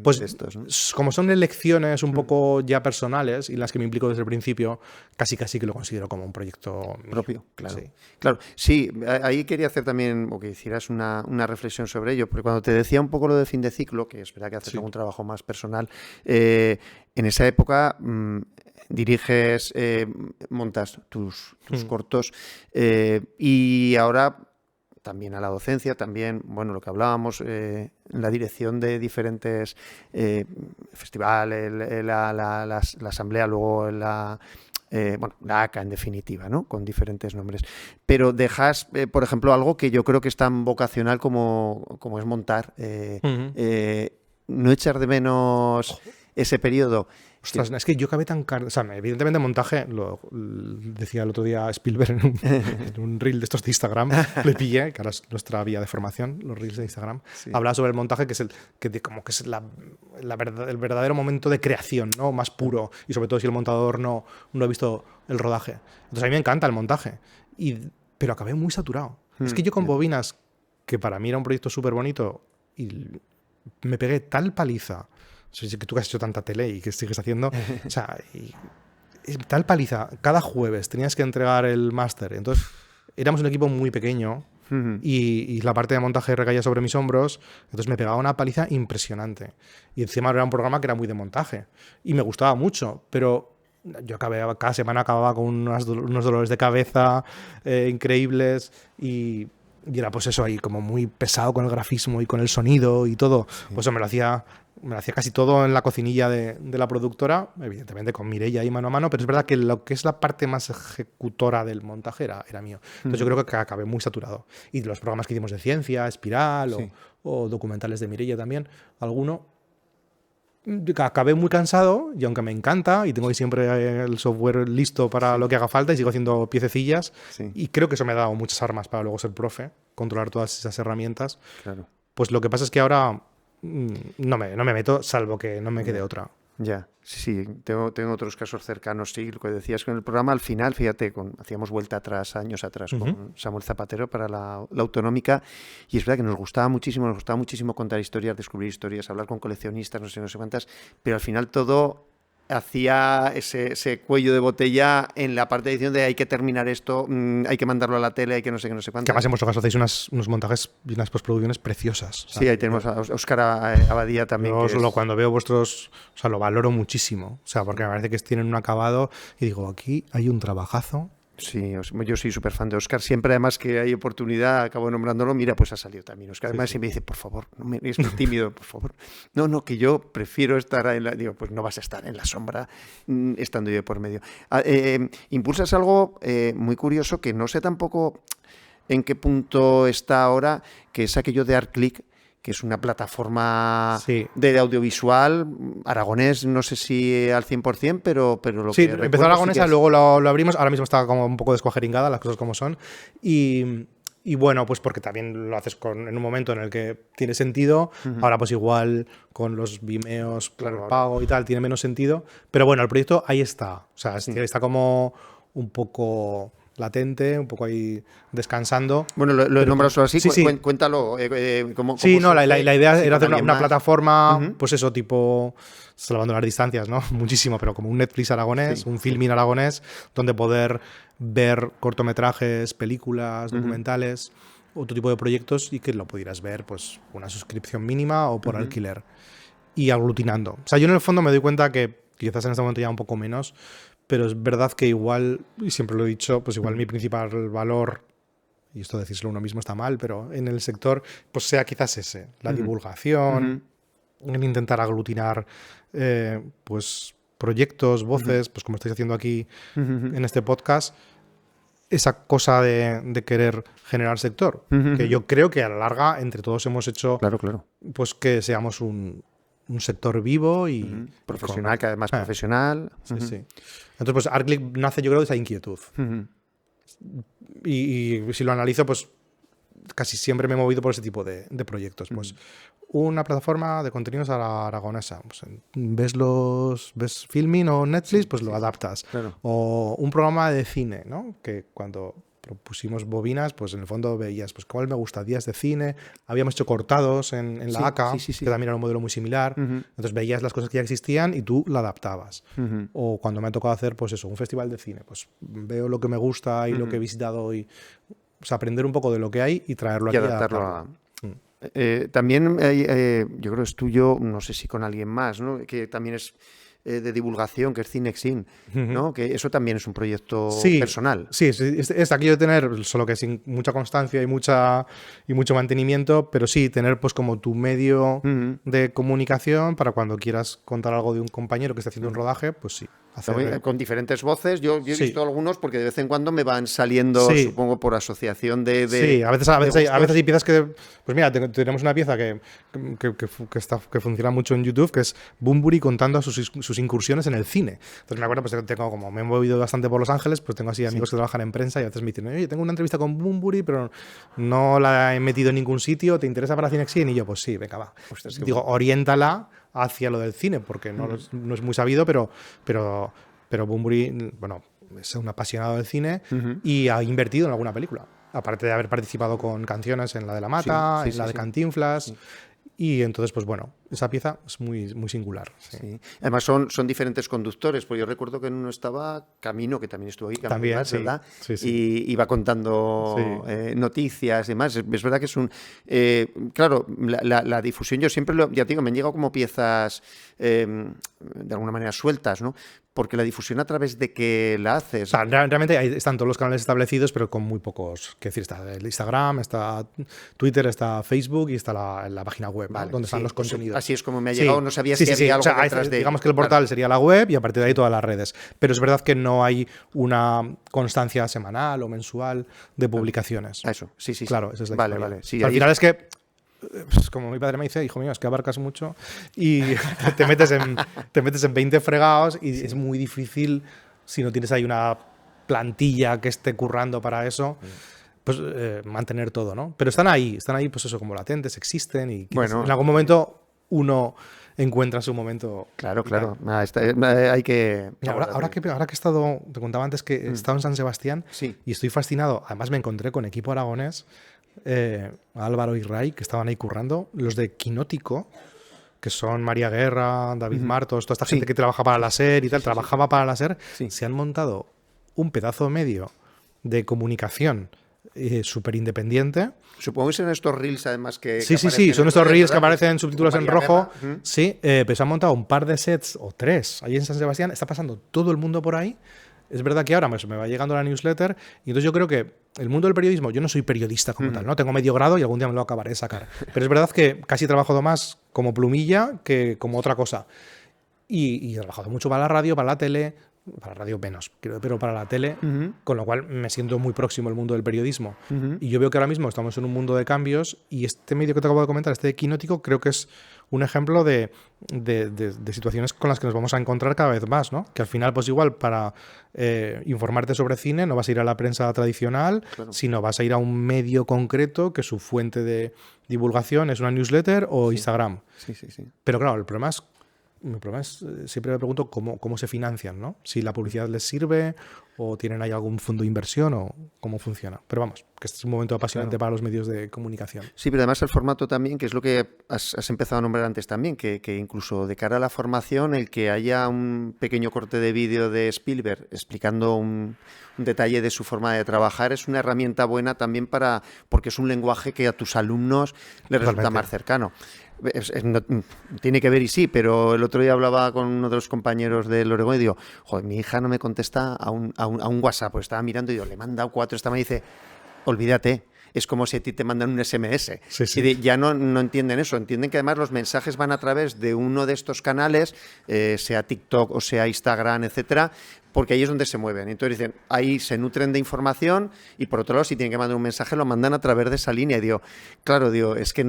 pues estos, ¿no? como son elecciones un poco ya personales y en las que me implico desde el principio, casi que lo considero como un proyecto propio, mío. claro. Claro, sí, ahí quería hacer también, o que hicieras una reflexión sobre ello, porque cuando te decía un poco lo de fin de ciclo, que es verdad que haces algún trabajo más personal, en esa época diriges, montas tus cortos, y ahora también a la docencia, también, bueno, lo que hablábamos, la dirección de diferentes festivales, la asamblea, luego la ACA en definitiva, ¿no? Con diferentes nombres. Pero dejas, por ejemplo, algo que yo creo que es tan vocacional como es montar. No echar de menos ese periodo. Ostras, es que yo acabé tan caro. O sea, evidentemente montaje, lo decía el otro día Spielberg en un reel de estos de Instagram, le pillé, que ahora es nuestra vía de formación, los reels de Instagram. Sí. Hablaba sobre el montaje, que es el verdadero momento de creación, ¿no? Más puro. Y sobre todo si el montador no ha visto el rodaje. Entonces a mí me encanta el montaje. Pero acabé muy saturado. Es que yo con bobinas, que para mí era un proyecto súper bonito, y me pegué tal paliza. Sí, que tú que has hecho tanta tele y que sigues haciendo, o sea, y tal paliza, cada jueves tenías que entregar el máster, entonces éramos un equipo muy pequeño y la parte de montaje recaía sobre mis hombros, entonces me pegaba una paliza impresionante y encima era un programa que era muy de montaje y me gustaba mucho, pero yo cada semana acababa con unos dolores de cabeza increíbles y era pues eso ahí como muy pesado con el grafismo y con el sonido y todo, pues eso me lo hacía casi todo en la cocinilla de la productora, evidentemente con Mireia ahí mano a mano, pero es verdad que lo que es la parte más ejecutora del montaje era mío. Entonces yo creo que acabé muy saturado. Y los programas que hicimos de ciencia, Espiral o documentales de Mireia también, acabé muy cansado y aunque me encanta y tengo ahí siempre el software listo para lo que haga falta y sigo haciendo piececillas y creo que eso me ha dado muchas armas para luego ser profe, controlar todas esas herramientas. Claro. Pues lo que pasa es que ahora no me meto, salvo que no me quede otra. Ya, sí, tengo otros casos cercanos, sí, lo que decías con el programa, al final, fíjate, hacíamos vuelta atrás, años atrás, con Samuel Zapatero para la Autonómica, y es verdad que nos gustaba muchísimo contar historias, descubrir historias, hablar con coleccionistas, no sé cuántas, pero al final todo hacía ese cuello de botella en la parte de edición de hay que terminar esto, hay que mandarlo a la tele, hay que no sé cuánto. Que además en vuestro caso hacéis unos montajes y unas postproducciones preciosas. Sí, ahí tenemos a Óscar Abadía también. Yo solo cuando veo vuestros, o sea, lo valoro muchísimo, o sea, porque me parece que tienen un acabado y digo, aquí hay un trabajazo. Sí, yo soy súper fan de Óscar. Siempre, además, que hay oportunidad, acabo nombrándolo. Mira, pues ha salido también. Óscar, además, siempre dice, por favor, no es muy tímido, por favor. No, que yo prefiero estar en la... Digo, pues no vas a estar en la sombra estando yo por medio. Impulsas algo muy curioso que no sé tampoco en qué punto está ahora, que es aquello de ArtClick, que es una plataforma de audiovisual aragonés, no sé si al 100%, pero lo sí, que empezó aragonesa, luego lo abrimos, ahora mismo está como un poco descuajeringada, las cosas como son, y bueno, pues porque también lo haces en un momento en el que tiene sentido, ahora pues igual con los Vimeos, claro, pago y tal, tiene menos sentido, pero bueno, el proyecto ahí está, o sea, está como un poco latente, un poco ahí descansando. Bueno, lo he nombrado solo así, sí. Cuéntalo. ¿Cómo sí, no, la idea era hacer una plataforma, pues eso, tipo, salvando las distancias, ¿no? Muchísimo, pero como un Netflix aragonés, un Filmin aragonés, donde poder ver cortometrajes, películas, documentales, otro tipo de proyectos y que lo pudieras ver, pues, una suscripción mínima o por alquiler. Y aglutinando. O sea, yo en el fondo me doy cuenta que quizás en este momento ya un poco menos, pero es verdad que igual, y siempre lo he dicho, pues igual mi principal valor, y esto decírselo uno mismo está mal, pero en el sector, pues sea quizás ese, la divulgación, el intentar aglutinar pues proyectos, voces, pues como estáis haciendo aquí en este podcast, esa cosa de querer generar sector, que yo creo que a la larga entre todos hemos hecho claro. Pues que seamos un sector vivo y profesional, cada vez más profesional. Sí. Entonces, pues ArtClick nace, yo creo, de esa inquietud. Y si lo analizo, pues casi siempre me he movido por ese tipo de proyectos. Pues una plataforma de contenidos a la aragonesa. Pues, ves Filmin o Netflix, pues lo adaptas. Claro. O un programa de cine, ¿no? Que cuando propusimos bobinas, pues en el fondo veías, pues cuál me gusta, días de cine, habíamos hecho cortados en la ACA, que también era un modelo muy similar, entonces veías las cosas que ya existían y tú la adaptabas. O cuando me ha tocado hacer, pues eso, un festival de cine, pues veo lo que me gusta y lo que he visitado y pues, aprender un poco de lo que hay y traerlo aquí. Y adaptarlo también yo creo que es tuyo, no sé si con alguien más, ¿no? Que también es de divulgación, que es Cinexin, ¿no? Que eso también es un proyecto personal. Sí, es aquello de tener, solo que sin mucha constancia y mucho mantenimiento, pero sí, tener pues como tu medio de comunicación para cuando quieras contar algo de un compañero que está haciendo un rodaje, pues sí. Con diferentes voces. Yo he Sí. visto algunos porque de vez en cuando me van saliendo, Sí. supongo, por asociación de Sí, a veces hay piezas que... Pues mira, tenemos una pieza que funciona mucho en YouTube, que es Bunbury contando sus incursiones en el cine. Entonces me acuerdo, pues tengo, como me he movido bastante por Los Ángeles, pues tengo así amigos que trabajan en prensa y a veces me dicen, oye, tengo una entrevista con Bunbury, pero no la he metido en ningún sitio, ¿te interesa para Cinexin? Y yo, pues sí, venga, va. Ostras, Digo, oriéntala hacia lo del cine, porque no es muy sabido, pero Bunbury, bueno, es un apasionado del cine y ha invertido en alguna película. Aparte de haber participado con canciones en la de La Mata, en la de Cantinflas. Sí. Y entonces, pues bueno, esa pieza es muy, muy singular. Sí. Sí. Además son diferentes conductores, porque yo recuerdo que en uno estaba Camino, que también estuvo ahí, también, más, sí. ¿verdad? Sí, sí. Y iba contando noticias y demás. Es verdad que es un... claro, la difusión, yo siempre, ya te digo, me han llegado como piezas de alguna manera sueltas, ¿no? Porque la difusión a través de que la haces... O sea, realmente ahí están todos los canales establecidos, pero con muy pocos. Que decir, está el Instagram, está Twitter, está Facebook y está la página web, vale, donde están los contenidos. Así es como me ha llegado, no sabía si había algo detrás de... Digamos que el portal sería la web y a partir de ahí todas las redes. Pero es verdad que no hay una constancia semanal o mensual de publicaciones. Eso, sí. Claro, esa es la Vale, historia. vale. Sí, al final es que, pues, como mi padre me dice, hijo mío, es que abarcas mucho y te metes en 20 fregados y es muy difícil, si no tienes ahí una plantilla que esté currando para eso, pues mantener todo, ¿no? Pero están ahí, pues eso, como latentes, existen y en algún momento uno encuentra su momento. Claro. Hay que... Ahora que he estado, te contaba antes que he estado en San Sebastián y estoy fascinado. Además me encontré con equipo aragonés, Álvaro y Ray, que estaban ahí currando, los de Quinótico, que son María Guerra, David Martos, toda esta gente que trabaja para la SER y tal, trabajaba para la SER, se han montado un pedazo medio de comunicación súper independiente. Supongo que son estos reels, además, que Sí, son estos reels que aparecen en subtítulos en rojo. Sí, pero se han montado un par de sets, o 3, ahí en San Sebastián. Está pasando todo el mundo por ahí. Es verdad que ahora me va llegando la newsletter y entonces yo creo que el mundo del periodismo, yo no soy periodista como tal, ¿no? Tengo medio grado y algún día me lo acabaré de sacar. Pero es verdad que casi he trabajado más como plumilla que como otra cosa. Y he trabajado mucho para la radio, para la tele, para la radio menos, pero para la tele, con lo cual me siento muy próximo al mundo del periodismo. Y yo veo que ahora mismo estamos en un mundo de cambios y este medio que te acabo de comentar, este de Quinótico, creo que es un ejemplo de situaciones con las que nos vamos a encontrar cada vez más, ¿no? Que al final, pues igual, para informarte sobre cine no vas a ir a la prensa tradicional, sino vas a ir a un medio concreto que su fuente de divulgación es una newsletter o Instagram. Sí. Pero claro, el problema es, siempre me pregunto cómo se financian, ¿no? Si la publicidad les sirve o tienen ahí algún fondo de inversión o cómo funciona. Pero vamos, que este es un momento apasionante para los medios de comunicación. Sí, pero además el formato también, que es lo que has empezado a nombrar antes también, que incluso de cara a la formación, el que haya un pequeño corte de vídeo de Spielberg explicando un detalle de su forma de trabajar es una herramienta buena también porque es un lenguaje que a tus alumnos les resulta más cercano. No, tiene que ver y sí, pero el otro día hablaba con uno de los compañeros del Oregón y digo, joder, mi hija no me contesta a un WhatsApp, pues estaba mirando y digo, le he mandado 4, esta mañana y dice, olvídate. Es como si a ti te mandan un SMS. Sí. Y ya no entienden eso. Entienden que además los mensajes van a través de uno de estos canales, sea TikTok o sea Instagram, etcétera, porque ahí es donde se mueven. Entonces dicen, ahí se nutren de información y por otro lado, si tienen que mandar un mensaje, lo mandan a través de esa línea. Y digo, es que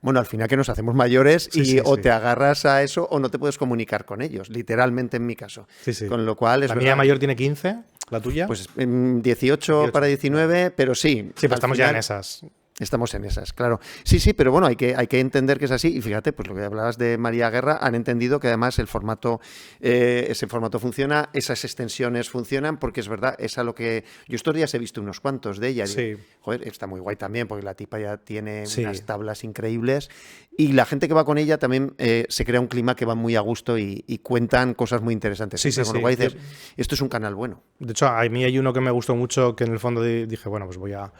bueno, al final que nos hacemos mayores te agarras a eso o no te puedes comunicar con ellos, literalmente en mi caso. Sí. Con lo cual es La mía mayor tiene 15, ¿la tuya? Pues 18 para 19, pero sí. Sí, pero estamos ya en esas. Estamos en esas, claro. Sí, pero bueno, hay que entender que es así. Y fíjate, pues lo que hablabas de María Guerra, han entendido que además ese formato funciona, esas extensiones funcionan, porque es verdad, es a lo que... Yo estos días he visto unos cuantos de ella. Sí. Digo, joder, está muy guay también, porque la tipa ya tiene unas tablas increíbles. Y la gente que va con ella también se crea un clima que va muy a gusto y cuentan cosas muy interesantes. Con lo cual dices, esto es un canal bueno. De hecho, a mí hay uno que me gustó mucho, que en el fondo dije, bueno, pues voy a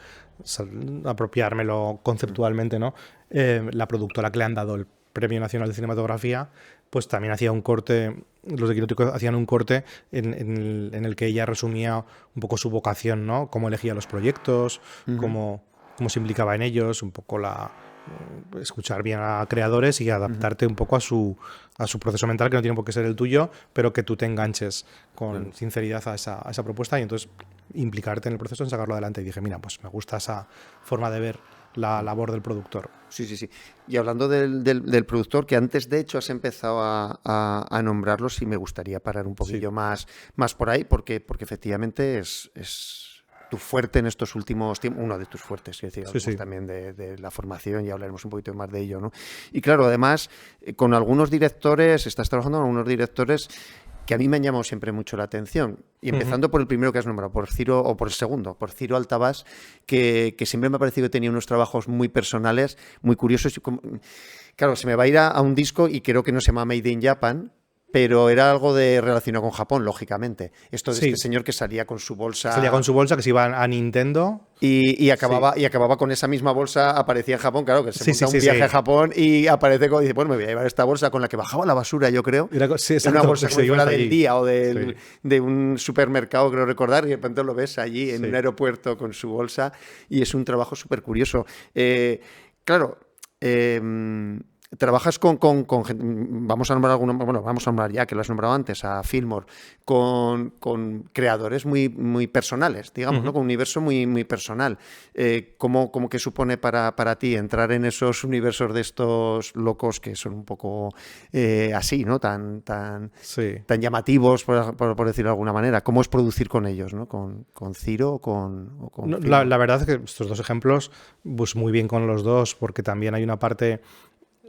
apropiármelo conceptualmente, ¿no? La productora que le han dado el Premio Nacional de Cinematografía, pues también hacía un corte, los de Quinótico hacían un corte en el que ella resumía un poco su vocación, ¿no? Cómo elegía los proyectos, cómo se implicaba en ellos, un poco la escuchar bien a creadores y adaptarte un poco a su proceso mental, que no tiene por qué ser el tuyo, pero que tú te enganches con sinceridad a esa propuesta y entonces implicarte en el proceso en sacarlo adelante. Y dije, mira, pues me gusta esa forma de ver la labor del productor. Sí, sí, sí. Y hablando del productor, que antes de hecho has empezado a nombrarlo, sí me gustaría parar un poquillo más por ahí, porque efectivamente es tu fuerte en estos últimos tiempos, uno de tus fuertes, es decir, también de la formación, y hablaremos un poquito más de ello, ¿no? Y claro, además, con algunos directores, estás trabajando con algunos directores que a mí me han llamado siempre mucho la atención. Y empezando por el primero que has nombrado, por Ciro, o por el segundo, por Ciro Altabás, que siempre me ha parecido que tenía unos trabajos muy personales, muy curiosos. Claro, se me va a ir a un disco y creo que no se llama Made in Japan, pero era algo relacionado con Japón, lógicamente. Esto de este señor que salía con su bolsa... Salía con su bolsa, que se iba a Nintendo... Y acababa con esa misma bolsa, aparecía en Japón, claro, que se monta un viaje a Japón y aparece y dice, bueno, me voy a llevar esta bolsa con la que bajaba la basura, yo creo. Era una bolsa que fuera del día o de un supermercado, creo recordar, y de repente lo ves allí en un aeropuerto con su bolsa y es un trabajo súper curioso. Claro, trabajas con gente, vamos a nombrar ya, que lo has nombrado antes, a Fillmore, con creadores muy personales, digamos, ¿no? Con un universo muy personal. ¿Cómo que supone para ti entrar en esos universos de estos locos que son un poco así, ¿no? Tan llamativos, por decirlo de alguna manera? ¿Cómo es producir con ellos, ¿no? ¿Con Ciro o con no, la verdad es que estos dos ejemplos, pues muy bien con los dos, porque también hay una parte...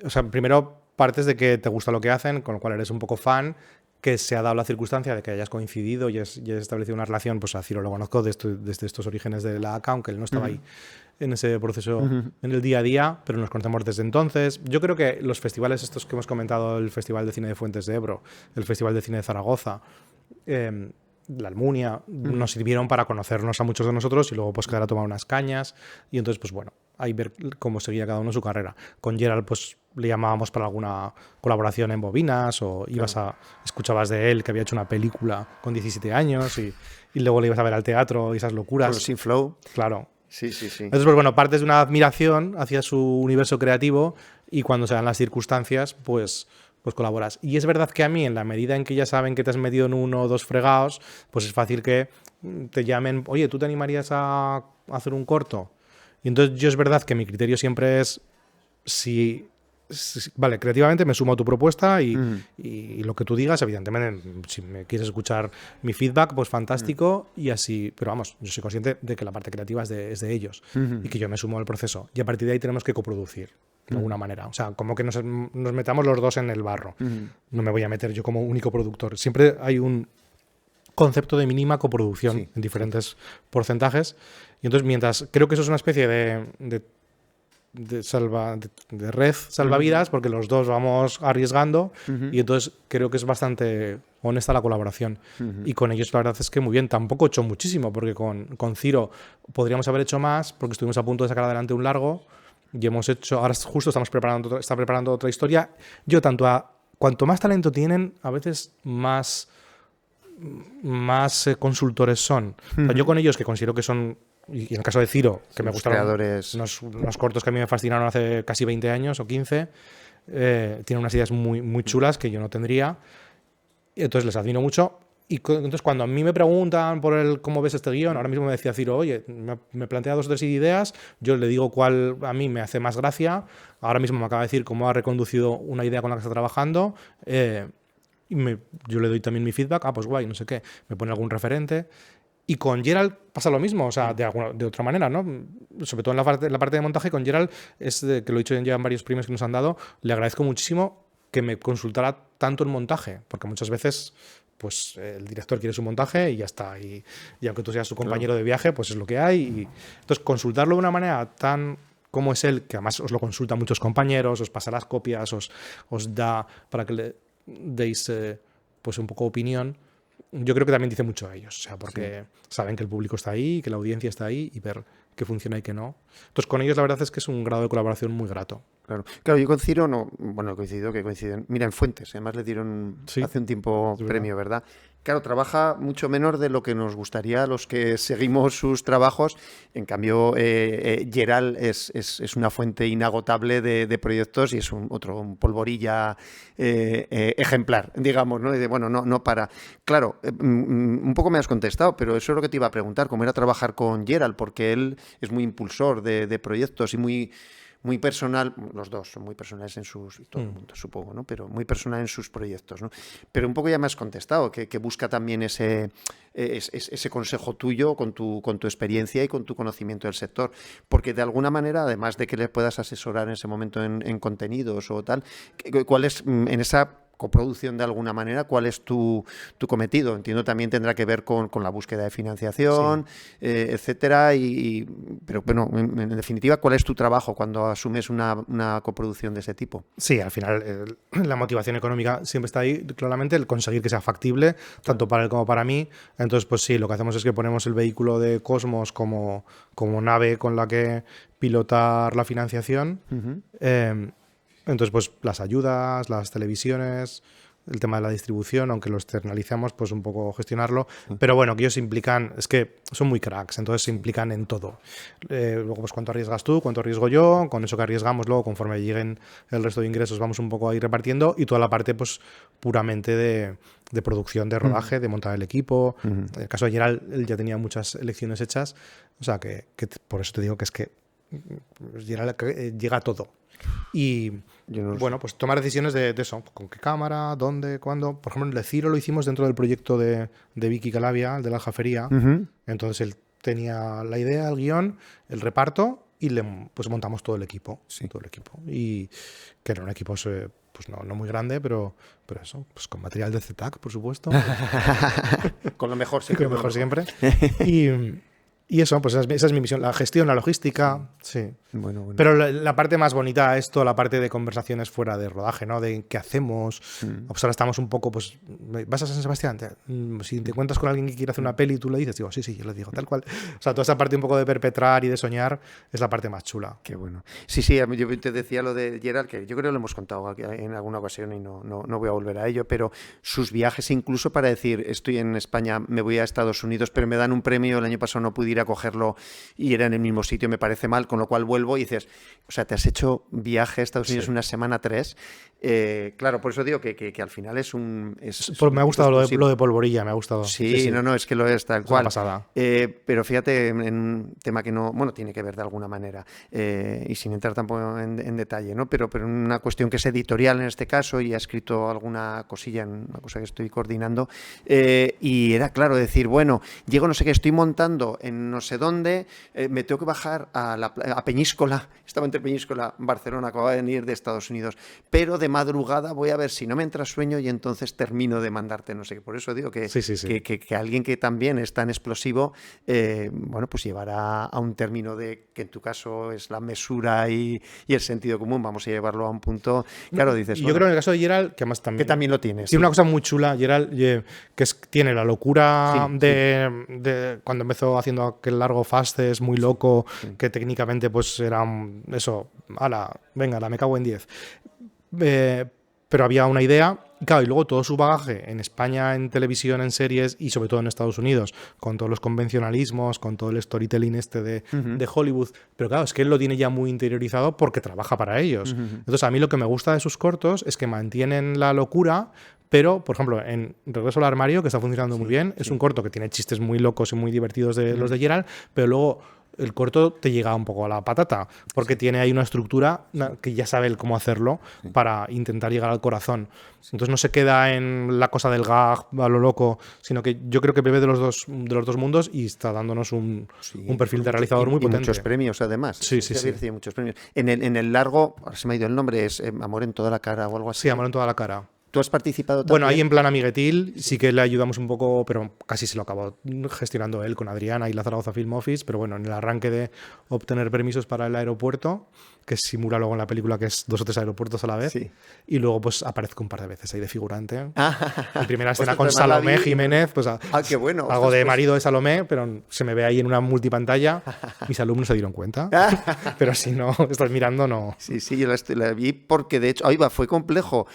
O sea, primero partes de que te gusta lo que hacen, con lo cual eres un poco fan, que se ha dado la circunstancia de que hayas coincidido y has establecido una relación. Pues a Ciro lo conozco desde estos orígenes de la ACA, aunque él no estaba ahí en ese proceso en el día a día, pero nos conocemos desde entonces. Yo creo que los festivales estos que hemos comentado, el Festival de Cine de Fuentes de Ebro, el Festival de Cine de Zaragoza, la Almunia, nos sirvieron para conocernos a muchos de nosotros y luego pues quedar a tomar unas cañas y entonces pues bueno, ahí ver cómo seguía cada uno su carrera. Con Gerald pues le llamábamos para alguna colaboración en bobinas o escuchabas de él que había hecho una película con 17 años y luego le ibas a ver al teatro y esas locuras. Con Sin Flow. Claro. Sí. Entonces, pues bueno, partes de una admiración hacia su universo creativo y cuando se dan las circunstancias, pues colaboras. Y es verdad que a mí, en la medida en que ya saben que te has metido en uno o dos fregados, pues es fácil que te llamen, oye, ¿tú te animarías a hacer un corto? Y entonces yo es verdad que mi criterio siempre es vale, creativamente me sumo a tu propuesta y lo que tú digas, evidentemente, si me quieres escuchar mi feedback, pues fantástico y así, pero vamos, yo soy consciente de que la parte creativa es de ellos y que yo me sumo al proceso y a partir de ahí tenemos que coproducir de alguna manera, o sea, como que nos metamos los dos en el barro, no me voy a meter yo como único productor, siempre hay un concepto de mínima coproducción en diferentes porcentajes y entonces mientras, creo que eso es una especie de red salvavidas porque los dos vamos arriesgando y entonces creo que es bastante honesta la colaboración y con ellos la verdad es que muy bien, tampoco he hecho muchísimo porque con Ciro podríamos haber hecho más porque estuvimos a punto de sacar adelante un largo y hemos hecho, ahora justo está preparando otra historia. Yo cuanto más talento tienen, a veces más consultores son. O sea, yo con ellos, que considero que son, y en el caso de Ciro, que me gustaron unos cortos que a mí me fascinaron hace casi 20 años o 15, tienen unas ideas muy chulas que yo no tendría, y entonces les admiro mucho. Y entonces cuando a mí me preguntan por cómo ves este guión, ahora mismo me decía Ciro, oye, me plantea 2 o 3 ideas, yo le digo cuál a mí me hace más gracia, ahora mismo me acaba de decir cómo ha reconducido una idea con la que está trabajando, y yo le doy también mi feedback, pues guay, no sé qué, me pone algún referente. Y con Gerald pasa lo mismo, o sea, de otra manera, ¿no? Sobre todo en la parte de montaje, con Gerald, que lo he dicho ya en varios premios que nos han dado, le agradezco muchísimo que me consultara tanto en montaje, porque muchas veces pues el director quiere su montaje y ya está. Y aunque tú seas su compañero de viaje, pues es lo que hay. Y entonces, consultarlo de una manera tan como es él, que además os lo consultan muchos compañeros, os pasa las copias, os da para que le deis pues un poco opinión, yo creo que también dice mucho a ellos, o sea, porque saben que el público está ahí, que la audiencia está ahí y ver qué funciona y qué no. Entonces, con ellos la verdad es que es un grado de colaboración muy grato. Claro, yo con Ciro he coincidido. Mira, en Fuentes, además le dieron hace un tiempo premio, ¿verdad? claro, trabaja mucho menos de lo que nos gustaría a los que seguimos sus trabajos. En cambio, Gerald es una fuente inagotable de proyectos y es un polvorilla ejemplar, digamos, ¿no? Y bueno, no para. Claro, un poco me has contestado, pero eso es lo que te iba a preguntar, cómo era trabajar con Gerald, porque él es muy impulsor de proyectos y muy personal, los dos son muy personales en todo el mundo, supongo, ¿no? Pero muy personal en sus proyectos, ¿no? Pero un poco ya me has contestado, que busca también ese consejo tuyo con tu experiencia y con tu conocimiento del sector, porque de alguna manera, además de que le puedas asesorar en ese momento en contenidos o tal, ¿cuál es en esa coproducción de alguna manera, cuál es tu cometido? Entiendo también tendrá que ver con la búsqueda de financiación, etcétera, pero bueno, en definitiva, ¿cuál es tu trabajo cuando asumes una coproducción de ese tipo? Sí, al final la motivación económica siempre está ahí, claramente, el conseguir que sea factible, tanto para él como para mí. Entonces, pues sí, lo que hacemos es que ponemos el vehículo de Cosmos como nave con la que pilotar la financiación. Entonces, pues las ayudas, las televisiones, el tema de la distribución, aunque lo externalizamos, pues un poco gestionarlo. Pero bueno, que ellos se implican, es que son muy cracks, entonces se implican en todo. Luego, pues cuánto arriesgas tú, cuánto arriesgo yo, con eso que arriesgamos, luego conforme lleguen el resto de ingresos vamos un poco ahí repartiendo, y toda la parte pues puramente de producción, de rodaje, de montar el equipo. En el caso de Gerald, él ya tenía muchas elecciones hechas, o sea que por eso te digo que es que Gerald llega a todo. Y bueno, pues tomar decisiones de eso, con qué cámara, dónde, cuándo. Por ejemplo, el de Ciro lo hicimos dentro del proyecto de Vicky Calavia, el de la Aljafería. Entonces él tenía la idea, el guión, el reparto, y pues montamos todo el equipo. Sí. Todo el equipo. Y que era un equipo pues no muy grande, pero eso, pues con material de ZTAC, por supuesto. Con lo mejor siempre. Con lo mejor siempre. Y eso, pues esa es mi misión, la gestión, la logística, sí. Bueno. Pero la parte más bonita es toda la parte de conversaciones fuera de rodaje, ¿no? De qué hacemos. Pues ahora estamos un poco, pues, ¿vas a San Sebastián? Si te encuentras con alguien que quiere hacer una peli y tú le dices, digo, sí, yo le digo, tal cual. O sea, toda esa parte un poco de perpetrar y de soñar es la parte más chula. Qué bueno. Sí, yo te decía lo de Gerald, que yo creo que lo hemos contado en alguna ocasión y no voy a volver a ello, pero sus viajes incluso para decir, estoy en España, me voy a Estados Unidos, pero me dan un premio, el año pasado no pude ir a cogerlo y era en el mismo sitio, me parece mal, con lo cual vuelvo y dices, o sea, te has hecho viaje a Estados Unidos una semana, 3. Claro, por eso digo que al final es un... me ha gustado lo de polvorilla, me ha gustado. Sí, no, es que lo es tal cual. Una pasada. Pero fíjate, en un tema que no, bueno, tiene que ver de alguna manera, y sin entrar tampoco en detalle, ¿no? Pero en una cuestión que es editorial en este caso, y ha escrito alguna cosilla en una cosa que estoy coordinando, y era claro decir, bueno, llego no sé qué, estoy montando en no sé dónde, me tengo que bajar a Peñíscola, estaba entre Peñíscola, Barcelona, acababa de venir de Estados Unidos, pero de madrugada voy a ver si no me entra sueño y entonces termino de mandarte no sé qué. Por eso digo que alguien que también es tan explosivo, bueno, pues llevará a un término de que en tu caso es la mesura y el sentido común, vamos a llevarlo a un punto, claro, dices... Yo creo que en el caso de Gerald, que además también... Que también lo tienes. Tiene una cosa muy chula, Gerald, que tiene la locura de cuando empezó haciendo aquel largo Fastes, muy loco, que técnicamente pues era eso, venga, me cago en 10. Pero había una idea, claro, y luego todo su bagaje en España, en televisión, en series y sobre todo en Estados Unidos, con todos los convencionalismos, con todo el storytelling de Hollywood. Pero claro, es que él lo tiene ya muy interiorizado porque trabaja para ellos. Entonces, a mí lo que me gusta de sus cortos es que mantienen la locura, pero, por ejemplo, en Regreso al armario, que está funcionando muy bien, es un corto que tiene chistes muy locos y muy divertidos de los de Gerald, pero luego el corto te llega un poco a la patata, porque tiene ahí una estructura que ya sabe él cómo hacerlo para intentar llegar al corazón. Entonces no se queda en la cosa del gag a lo loco, sino que yo creo que bebe de los dos mundos y está dándonos un perfil de realizador muy potente. Y muchos premios, además. Sí. Muchos premios. En el largo, ahora se me ha ido el nombre, es Amor en toda la cara o algo así. Sí, Amor en toda la cara. ¿Tú has participado también? Bueno, ahí en plan amiguetil sí que le ayudamos un poco, pero casi se lo acabó gestionando él con Adriana y la Zaragoza Film Office, pero bueno, en el arranque de obtener permisos para el aeropuerto, que simula luego en la película que es 2 o 3 aeropuertos a la vez, y luego pues aparezco un par de veces ahí de figurante. Mi primera escena con Salomé Jiménez, pues qué bueno. Algo de marido de Salomé, pero se me ve ahí en una multipantalla. Mis alumnos se dieron cuenta, pero si no estás mirando, no. Sí, yo la vi porque de hecho, fue complejo.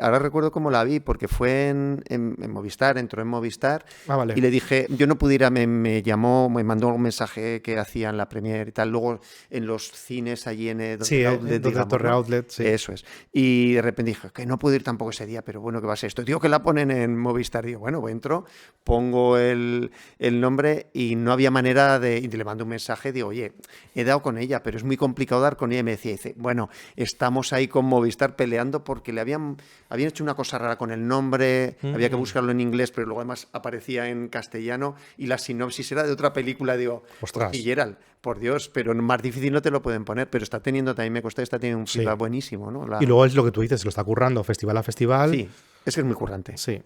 Ahora ahora recuerdo cómo la vi, porque fue en Movistar, entró en Movistar, Vale. y le dije, yo no pude ir, me llamó, me mandó un mensaje que hacían la premier y tal, luego en los cines allí Sí, donde Torre Outlet, sí. Eso es. Y de repente dije, que no puedo ir tampoco ese día, pero bueno, ¿qué va a ser esto? Digo que la ponen en Movistar, digo, bueno, pues entro, pongo el nombre y no había manera de... Y le mando un mensaje, digo, oye, he dado con ella, pero es muy complicado dar con ella. Y me decía, dice, bueno, estamos ahí con Movistar peleando porque le habían hecho una cosa rara con el nombre, había que buscarlo en inglés, pero luego además aparecía en castellano y la sinopsis era de otra película. Digo, ostras. Y Gerald, por Dios, pero más difícil no te lo pueden poner, pero está teniendo, también me consta, está teniendo un feedback buenísimo, ¿no? Y luego es lo que tú dices, lo está currando festival a festival. Sí, es que es muy currante. Sí.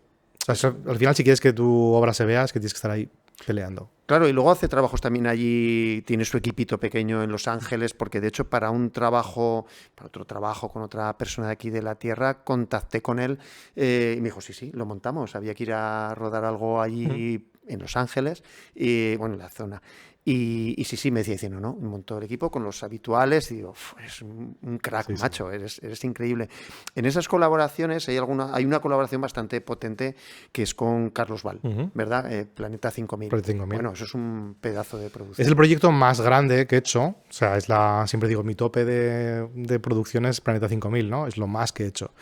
O sea, al final, si quieres que tu obra se vea, es que tienes que estar ahí peleando. Claro, y luego hace trabajos también allí, tiene su equipito pequeño en Los Ángeles, porque de hecho para otro trabajo con otra persona de aquí de la Tierra, contacté con él y me dijo, sí, lo montamos, había que ir a rodar algo allí en Los Ángeles, y bueno, en la zona. Y sí, me decía, no, montó el equipo con los habituales y digo, es un crack, sí, macho, sí. Eres increíble. En esas colaboraciones hay una colaboración bastante potente que es con Carlos Val, ¿verdad? Planeta 5000. Planeta 5000. Bueno, eso es un pedazo de producción. Es el proyecto más grande que he hecho, o sea, siempre digo, mi tope de producción es Planeta 5000, ¿no? Es lo más que he hecho.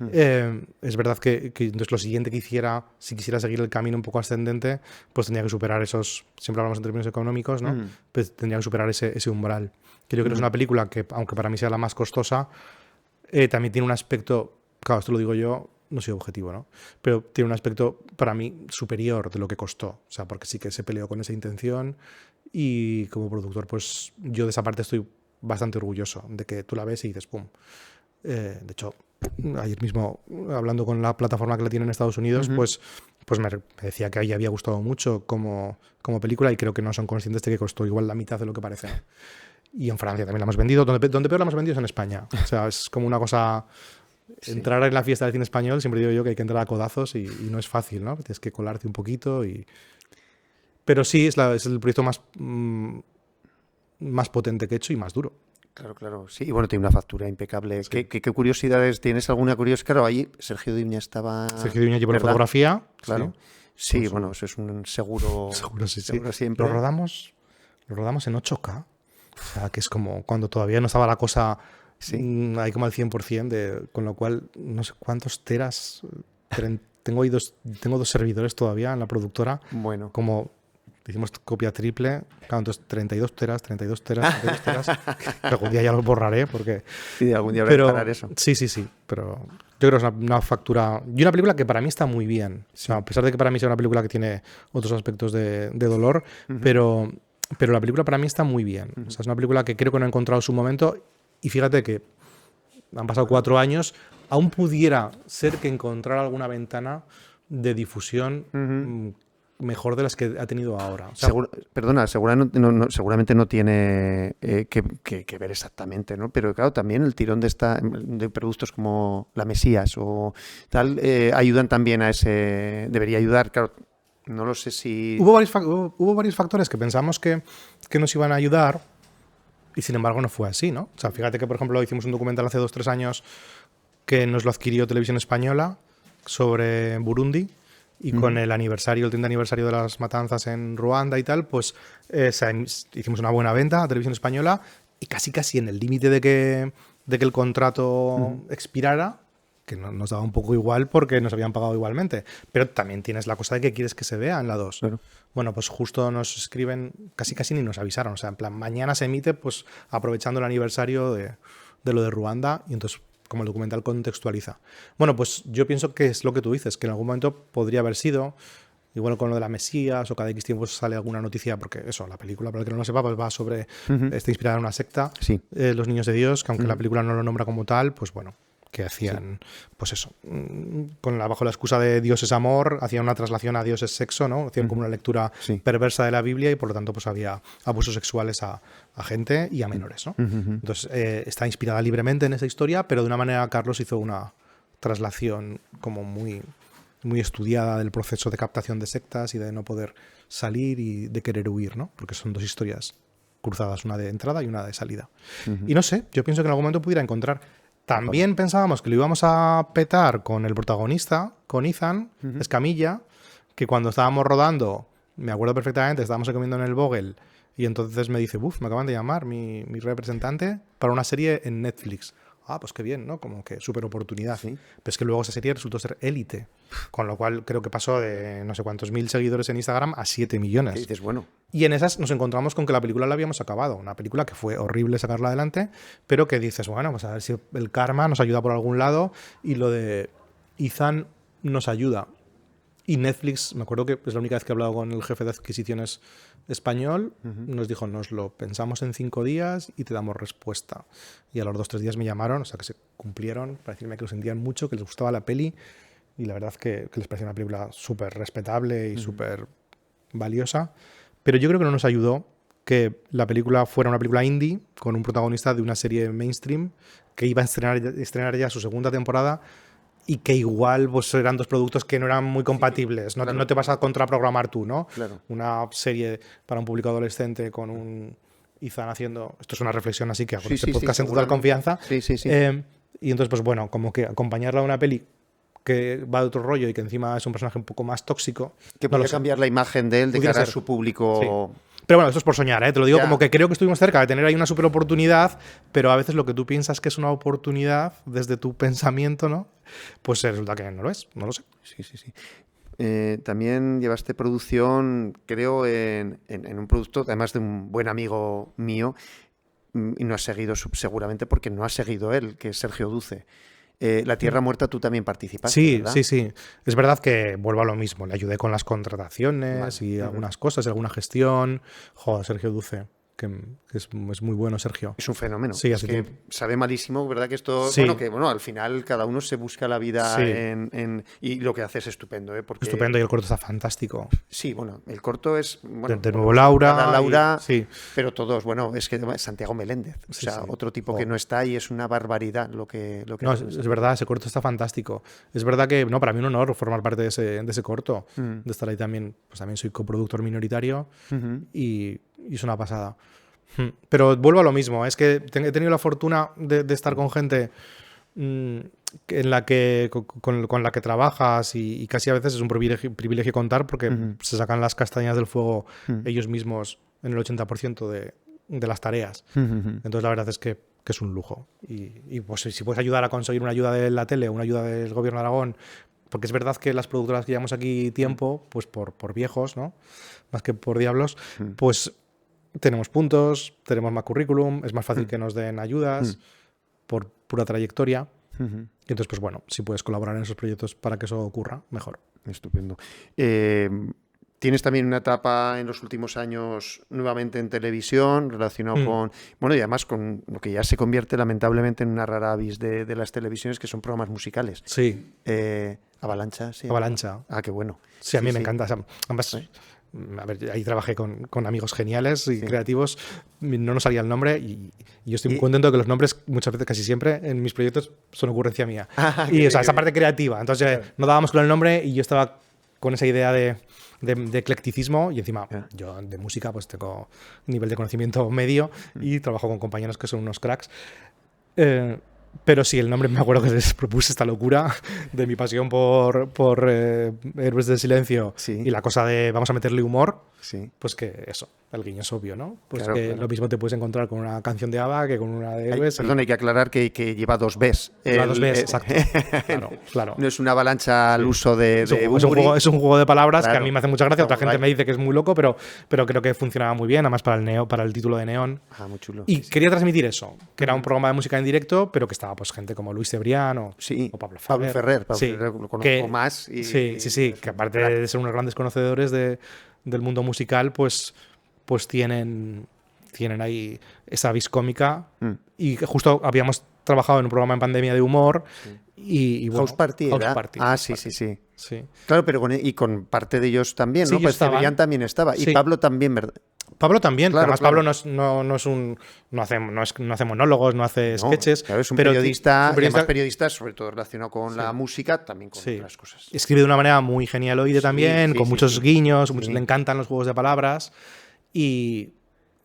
Es verdad que entonces lo siguiente que hiciera, si quisiera seguir el camino un poco ascendente, pues tenía que superar siempre hablamos en términos económicos, ¿no? Pues tendría que superar ese umbral. Que yo creo que es una película que, aunque para mí sea la más costosa, también tiene un aspecto, claro, esto lo digo yo, no soy objetivo, ¿no? Pero tiene un aspecto para mí superior de lo que costó. O sea, porque sí que se peleó con esa intención y como productor, pues yo de esa parte estoy bastante orgulloso de que tú la ves y dices, ¡pum! De hecho, ayer mismo, hablando con la plataforma que la tiene en Estados Unidos, pues me decía que a ella había gustado mucho como película y creo que no son conscientes de que costó igual la mitad de lo que parece. Y en Francia también la hemos vendido. Donde peor la hemos vendido es en España. O sea, es como una cosa... Sí. Entrar en la fiesta del cine español, siempre digo yo que hay que entrar a codazos y no es fácil, ¿no? Tienes que colarte un poquito Pero sí, es el proyecto más potente que he hecho y más duro. Claro. Sí, y bueno, tiene una factura impecable. Sí. ¿Qué curiosidades? ¿Tienes alguna curiosidad? Claro, ahí Sergio Diña estaba... Sergio Diña llevó la fotografía. Claro. Sí, pues bueno, eso es un seguro. Seguro siempre. Lo rodamos en 8K. O sea, que es como cuando todavía no estaba la cosa ahí como al 100%, con lo cual no sé cuántos teras. Tengo 2 servidores todavía en la productora. Bueno. Como... Hicimos copia triple, claro, entonces 32 teras. Algún día ya los borraré porque... Sí, algún día habrá que parar eso. Sí, pero yo creo que es una factura... Y una película que para mí está muy bien. O sea, a pesar de que para mí sea una película que tiene otros aspectos de dolor, pero la película para mí está muy bien. O sea, es una película que creo que no ha encontrado su momento y fíjate que han pasado 4 años, aún pudiera ser que encontrara alguna ventana de difusión mejor de las que ha tenido ahora. O sea, seguramente no tiene que ver exactamente, ¿no? Pero claro, también el tirón de productos como la Mesías o tal ayudan también a ese... Debería ayudar, claro. No lo sé si... Hubo varios factores que pensamos que nos iban a ayudar y sin embargo no fue así, ¿no? O sea, fíjate que, por ejemplo, hicimos un documental hace 2-3 años que nos lo adquirió Televisión Española sobre Burundi. Y con el 30 aniversario de las matanzas en Ruanda y tal, pues hicimos una buena venta a Televisión Española y casi en el límite de que el contrato expirara, que nos daba un poco igual porque nos habían pagado igualmente. Pero también tienes la cosa de que quieres que se vea en la 2. Claro. Bueno, pues justo nos escriben, casi ni nos avisaron. O sea, en plan, mañana se emite, pues aprovechando el aniversario de lo de Ruanda y entonces... como el documental contextualiza. Bueno, pues yo pienso que es lo que tú dices, que en algún momento podría haber sido, igual con lo de la Mesías o cada X tiempo sale alguna noticia, porque eso, la película, para el que no lo sepa, pues va sobre, está inspirada en una secta, Los Niños de Dios, que aunque la película no lo nombra como tal, pues bueno, que hacían, pues eso, bajo la excusa de Dios es amor, hacían una traslación a Dios es sexo, ¿no? Hacían como una lectura perversa de la Biblia y por lo tanto pues había abusos sexuales a gente y a menores, ¿no? Entonces está inspirada libremente en esa historia, pero de una manera Carlos hizo una traslación como muy, muy estudiada del proceso de captación de sectas y de no poder salir y de querer huir, ¿no? Porque son 2 historias cruzadas, una de entrada y una de salida. Y no sé, yo pienso que en algún momento pudiera encontrar. También pensábamos que lo íbamos a petar con el protagonista, con Ethan Escamilla, que cuando estábamos rodando, me acuerdo perfectamente, estábamos comiendo en el Vogel y entonces me dice, me acaban de llamar mi representante para una serie en Netflix. Ah, pues qué bien, ¿no? Como que súper oportunidad. Sí. Pero es que luego esa serie resultó ser élite. Con lo cual creo que pasó de no sé cuántos mil seguidores en Instagram a 7 millones. ¿Qué dices? Bueno. Y en esas nos encontramos con que la película la habíamos acabado. Una película que fue horrible sacarla adelante, pero que dices, bueno, pues a ver si el karma nos ayuda por algún lado y lo de Ethan nos ayuda. Y Netflix, me acuerdo que es la única vez que he hablado con el jefe de adquisiciones español, nos dijo, nos lo pensamos en 5 días y te damos respuesta. Y a los 2-3 días me llamaron, o sea que se cumplieron, para decirme que lo sentían mucho, que les gustaba la peli y la verdad que les parecía una película súper respetable y súper valiosa. Pero yo creo que no nos ayudó que la película fuera una película indie con un protagonista de una serie mainstream que iba a estrenar ya su segunda temporada y que igual pues, eran dos productos que no eran muy compatibles. Sí, no te vas a contraprogramar tú, ¿no? Claro. Una serie para un público adolescente con un Ethan haciendo... Esto es una reflexión así que hago este podcast en total confianza. Sí. Y entonces, pues bueno, como que acompañarla a una peli que va de otro rollo y que encima es un personaje un poco más tóxico. Que puede cambiar la imagen de él de cara a su público... Sí. Pero bueno, esto es por soñar, ¿eh? Te lo digo como que creo que estuvimos cerca de tener ahí una super oportunidad, pero a veces lo que tú piensas que es una oportunidad desde tu pensamiento, ¿no? Pues resulta que no lo es, no lo sé. Sí. También llevaste producción, creo, en un producto, además de un buen amigo mío, y no has seguido seguramente porque no ha seguido él, que es Sergio Duce. La Tierra Muerta tú también participaste, sí, ¿verdad? Sí. Es verdad que vuelvo a lo mismo. Le ayudé con las contrataciones y algunas cosas, alguna gestión. Joder, Sergio Duce, que es muy bueno, Sergio. Es un fenómeno. Sí, es que sabe malísimo, ¿verdad? Que esto, sí. Bueno, al final cada uno se busca la vida y lo que hace es estupendo, ¿eh? Porque... Estupendo y el corto está fantástico. Sí, bueno, el corto es... Bueno, de nuevo Laura. Sí. Pero todos, bueno, es que Santiago Meléndez, o sea, otro tipo que no está y es una barbaridad lo que no, es verdad, ese corto está fantástico. Es verdad que, para mí un honor formar parte de ese corto, de estar ahí también, pues también soy coproductor minoritario y es una pasada. Pero vuelvo a lo mismo, es que he tenido la fortuna de estar con gente en la que, con la que trabajas y casi a veces es un privilegio contar porque se sacan las castañas del fuego ellos mismos en el 80% de las tareas. Entonces la verdad es que es un lujo. Y pues si puedes ayudar a conseguir una ayuda de la tele, una ayuda del Gobierno de Aragón, porque es verdad que las productoras que llevamos aquí tiempo, pues por viejos, ¿no? Más que por diablos, pues tenemos puntos, tenemos más currículum, es más fácil que nos den ayudas por pura trayectoria. Y entonces, pues bueno, si puedes colaborar en esos proyectos para que eso ocurra, mejor. Estupendo. Tienes también una etapa en los últimos años nuevamente en televisión relacionado con... Bueno, y además con lo que ya se convierte lamentablemente en una rara avis de las televisiones, que son programas musicales. Sí. Avalancha, sí. Avalancha. Ah, qué bueno. Sí, a mí me encanta. O sea, ambas... A ver, ahí trabajé con amigos geniales y creativos, no nos salía el nombre y yo estoy muy contento de que los nombres muchas veces, casi siempre, en mis proyectos son ocurrencia mía. Y o sea, esa parte creativa. Entonces no dábamos con el nombre y yo estaba con esa idea de eclecticismo y encima yo de música pues tengo un nivel de conocimiento medio y trabajo con compañeros que son unos cracks. Pero sí, el nombre me acuerdo que les propuse esta locura de mi pasión por Héroes del Silencio y la cosa de vamos a meterle humor, pues que eso, el guiño es obvio, ¿no? Pues claro, que lo mismo te puedes encontrar con una canción de ABBA que con una de Héroes. Perdón, hay que aclarar que lleva 2 Bs. Lleva 2 Bs, exacto. Claro. No es una avalancha al uso de es un juego de palabras que a mí me hace mucha gracia, otra gente me dice que es muy loco, pero creo que funcionaba muy bien, además para el título de Neón. Muy chulo. Y quería transmitir eso, que era un programa de música en directo, pero que estaba pues gente como Luis Cebrián o Pablo Ferrer. Pablo Ferrer lo conozco más. Sí, que aparte de ser unos grandes conocedores del mundo musical, pues tienen ahí esa vis cómica y que justo habíamos trabajado en un programa en pandemia de humor y bueno, House Party. Sí. Claro, pero con parte de ellos también, ¿no? Pues Cebrián también estaba y Pablo también, ¿verdad? Pablo también, claro, además Pablo no hace monólogos, no hace sketches. Claro, es un periodista, además periodista sobre todo relacionado con la música, también con otras cosas. Escribe de una manera muy genialoide también, con muchos guiños, le encantan los juegos de palabras y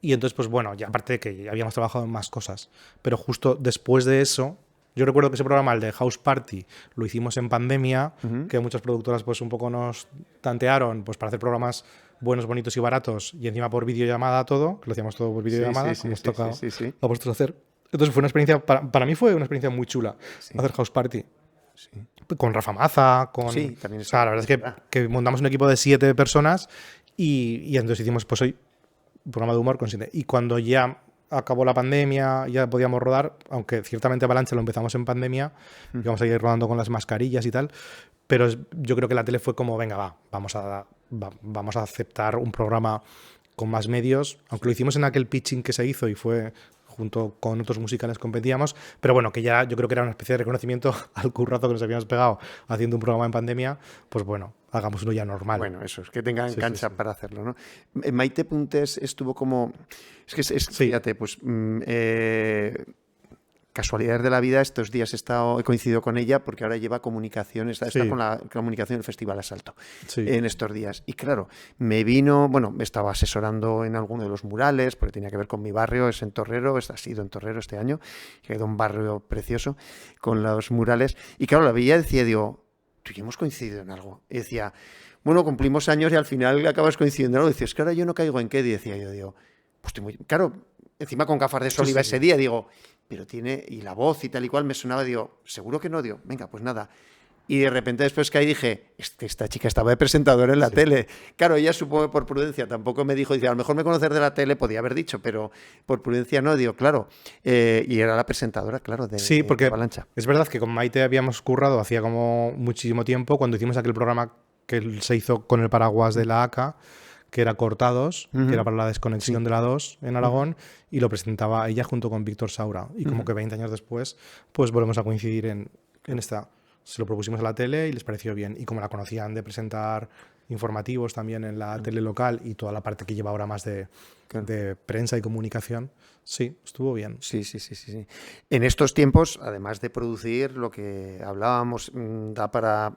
entonces, pues bueno, ya aparte de que ya habíamos trabajado en más cosas, pero justo después de eso Yo recuerdo que ese programa, el de House Party, lo hicimos en pandemia, que muchas productoras pues un poco nos tantearon pues para hacer programas buenos, bonitos y baratos, y encima por videollamada todo, que lo hacíamos todo por videollamada, como os toca a vosotros hacer. Entonces fue una experiencia, para mí fue una experiencia muy chula hacer House Party. Sí. Con Rafa Maza, con... Sí, también o sea, la verdad es que montamos un equipo de 7 personas y entonces hicimos pues hoy un programa de humor con 7. Y cuando ya acabó la pandemia, ya podíamos rodar, aunque ciertamente Avalanche lo empezamos en pandemia, íbamos a ir rodando con las mascarillas y tal, pero yo creo que la tele fue como, venga, vamos a aceptar un programa con más medios, aunque lo hicimos en aquel pitching que se hizo y fue junto con otros musicales competíamos, pero bueno, que ya yo creo que era una especie de reconocimiento al currazo que nos habíamos pegado haciendo un programa en pandemia, pues bueno, hagámoslo ya normal. Bueno, eso, es que tengan cancha para hacerlo, ¿no? Maite Puntes estuvo como... fíjate, pues... casualidades de la vida, estos días he coincidido con ella porque ahora lleva comunicación, está con la comunicación del Festival Asalto en estos días. Y claro, me estaba asesorando en alguno de los murales porque tenía que ver con mi barrio, es en Torrero, ha sido en Torrero este año, que ha ido un barrio precioso con los murales. Y claro, la veía y decía, digo, tú y yo hemos coincidido en algo. Y decía, bueno, cumplimos años y al final acabas coincidiendo en algo. Y decía, es que ahora yo no caigo en qué. Y decía yo, digo, pues estoy muy... Claro, encima con gafas de sol iba ese día, digo... pero tiene, y la voz y tal y cual me sonaba, digo, seguro que no, digo, venga, pues nada. Y de repente después que ahí dije, esta chica estaba de presentadora en la tele. Claro, ella supongo que por prudencia tampoco me dijo, dice, a lo mejor me conocer de la tele, podía haber dicho, pero por prudencia no, digo, claro. Y era la presentadora, claro, de porque Avalancha. Es verdad que con Maite habíamos currado hacía como muchísimo tiempo, cuando hicimos aquel programa que se hizo con el paraguas de la ACA, que era Cortados, que era para la desconexión de la 2 en Aragón, y lo presentaba ella junto con Víctor Saura. Y como que 20 años después, pues volvemos a coincidir en esta. Se lo propusimos a la tele y les pareció bien. Y como la conocían de presentar informativos también en la tele local y toda la parte que lleva ahora más de prensa y comunicación, sí, estuvo bien. Sí. En estos tiempos, además de producir, lo que hablábamos, da para